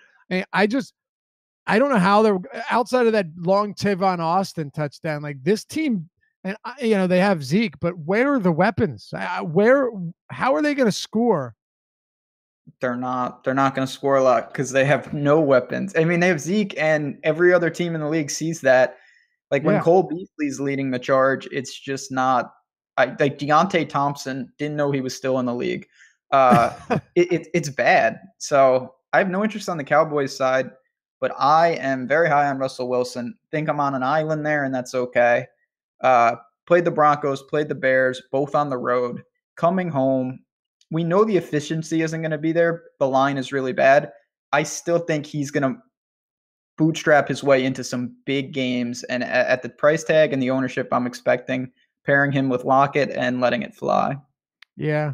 Speaker 1: I don't know how they're outside of that long Tavon Austin touchdown. Like this team, and they have Zeke, but where are the weapons? How are they going to score?
Speaker 2: They're not going to score a lot because they have no weapons. I mean, they have Zeke, and every other team in the league sees that. Like when
Speaker 1: Yeah.
Speaker 2: Cole Beasley's leading the charge, it's just not. Like Deontay Thompson didn't know he was still in the league. It's bad. So I have no interest on the Cowboys side, but I am very high on Russell Wilson. Think I'm on an island there, and that's okay. Played the Broncos, played the Bears, both on the road. Coming home, we know the efficiency isn't going to be there. The line is really bad. I still think he's going to bootstrap his way into some big games. And at the price tag and the ownership I'm expecting, pairing him with Lockett and letting it fly.
Speaker 1: Yeah.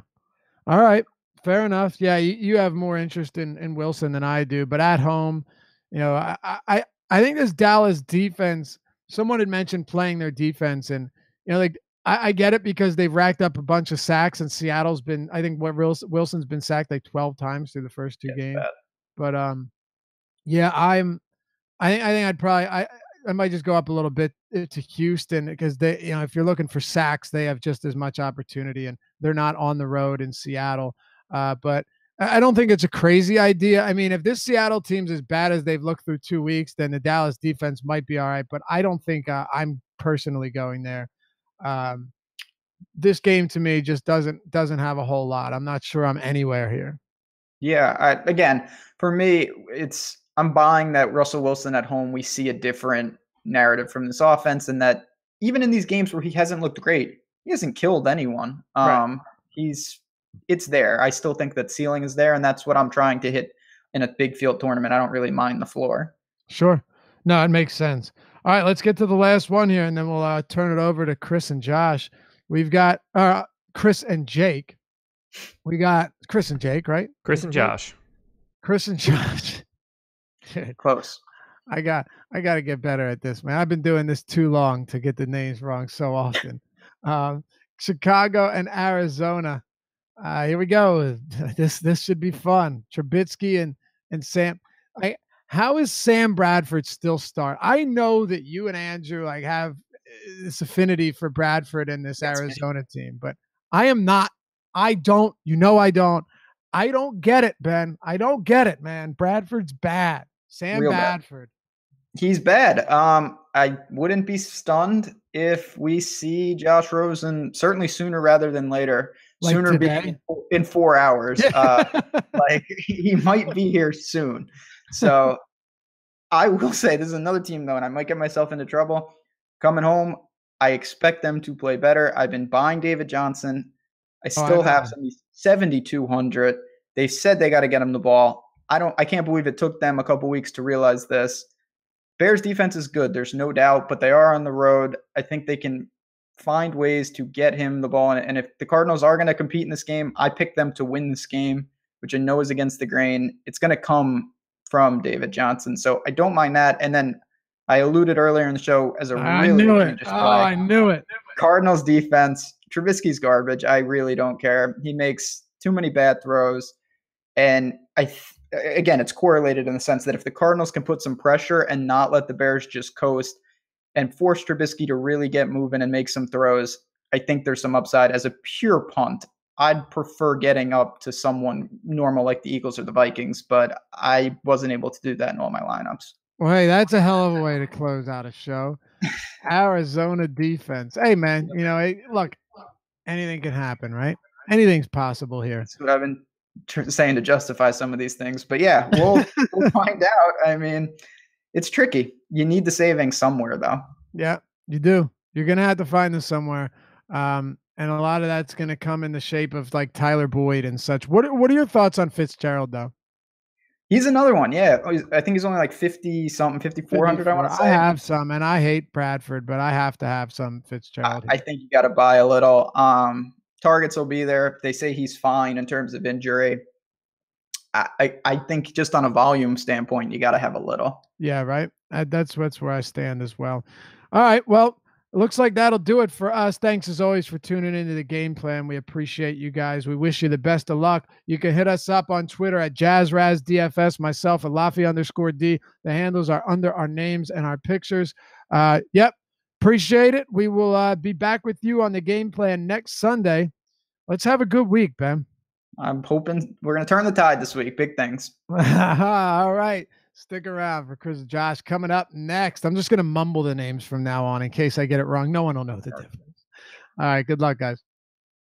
Speaker 1: All right. Fair enough. Yeah, you have more interest in Wilson than I do, but at home, I think this Dallas defense. Someone had mentioned playing their defense, and like I get it because they've racked up a bunch of sacks, and Seattle's been. I think Wilson's been sacked like 12 times through the first two games. But yeah, I think I might just go up a little bit to Houston because they, if you're looking for sacks, they have just as much opportunity, and they're not on the road in Seattle. But I don't think it's a crazy idea. I mean, if this Seattle team's as bad as they've looked through 2 weeks, then the Dallas defense might be all right. But I don't think I'm personally going there. This game to me just doesn't have a whole lot. I'm not sure I'm anywhere here.
Speaker 2: Yeah, again, for me, I'm buying that Russell Wilson at home. We see a different narrative from this offense, and that even in these games where he hasn't looked great, he hasn't killed anyone.
Speaker 1: Right.
Speaker 2: It's there. I still think that ceiling is there, and that's what I'm trying to hit in a big field tournament. I don't really mind the floor.
Speaker 1: Sure. No, it makes sense. All right, let's get to the last one here, and then we'll turn it over to Chris and Josh. We've got Chris and Jake. We got Chris and Jake, right?
Speaker 3: Chris and Josh.
Speaker 1: Chris and Josh.
Speaker 2: Close.
Speaker 1: I got to get better at this, man. I've been doing this too long to get the names wrong so often. Chicago and Arizona. Here we go. This should be fun. Trubisky and Sam. How is Sam Bradford still start? I know that you and Andrew have this affinity for Bradford and this Arizona team, but I am not. I don't. I don't. I don't get it, Ben. I don't get it, man. Bradford's bad. Sam Bradford.
Speaker 2: He's bad. I wouldn't be stunned if we see Josh Rosen certainly sooner rather than later.
Speaker 1: Like
Speaker 2: sooner
Speaker 1: today?
Speaker 2: being in 4 hours. He might be here soon. So I will say this is another team though, and I might get myself into trouble. Coming home, I expect them to play better. I've been buying David Johnson. I still have 7,200. They said they got to get him the ball. I can't believe it took them a couple weeks to realize this. Bears defense is good. There's no doubt, but they are on the road. I think they can find ways to get him the ball. And if the Cardinals are going to compete in this game, I pick them to win this game, which I know is against the grain. It's going to come from David Johnson. So I don't mind that. And then I alluded earlier in the show as a
Speaker 1: I knew it.
Speaker 2: Cardinals defense. Trubisky's garbage. I really don't care. He makes too many bad throws. And again, it's correlated in the sense that if the Cardinals can put some pressure and not let the Bears just coast and force Trubisky to really get moving and make some throws, I think there's some upside. As a pure punt, I'd prefer getting up to someone normal like the Eagles or the Vikings, but I wasn't able to do that in all my lineups.
Speaker 1: Well, hey, that's a hell of a way to close out a show. Arizona defense. Hey, man, look, anything can happen, right? Anything's possible here.
Speaker 2: That's what I've been saying to justify some of these things. But yeah, we'll find out. I mean, it's tricky. You need the savings somewhere, though.
Speaker 1: Yeah, you do. You're going to have to find this somewhere. And a lot of that's going to come in the shape of like Tyler Boyd and such. What are your thoughts on Fitzgerald, though?
Speaker 2: He's another one. Yeah. I think he's only like 50-something, 5,400, I want to say.
Speaker 1: I have some, and I hate Bradford, but I have to have some Fitzgerald.
Speaker 2: I think you got to buy a little. Targets will be there. They say he's fine in terms of injury. I think just on a volume standpoint, you got to have a little.
Speaker 1: Yeah, right. That's where I stand as well. All right. Well, It looks like that'll do it for us. Thanks as always for tuning into the game plan. We appreciate you guys. We wish you the best of luck. You can hit us up on Twitter at JazzRazDFS, myself at Laffy_D. The handles are under our names and our pictures. Yep. Appreciate it. We will be back with you on the game plan next Sunday. Let's have a good week, Ben.
Speaker 2: I'm hoping we're going to turn the tide this week. Big things.
Speaker 1: All right. Stick around for Chris and Josh. Coming up next, I'm just going to mumble the names from now on in case I get it wrong. No one will know the difference. All right. Good luck, guys.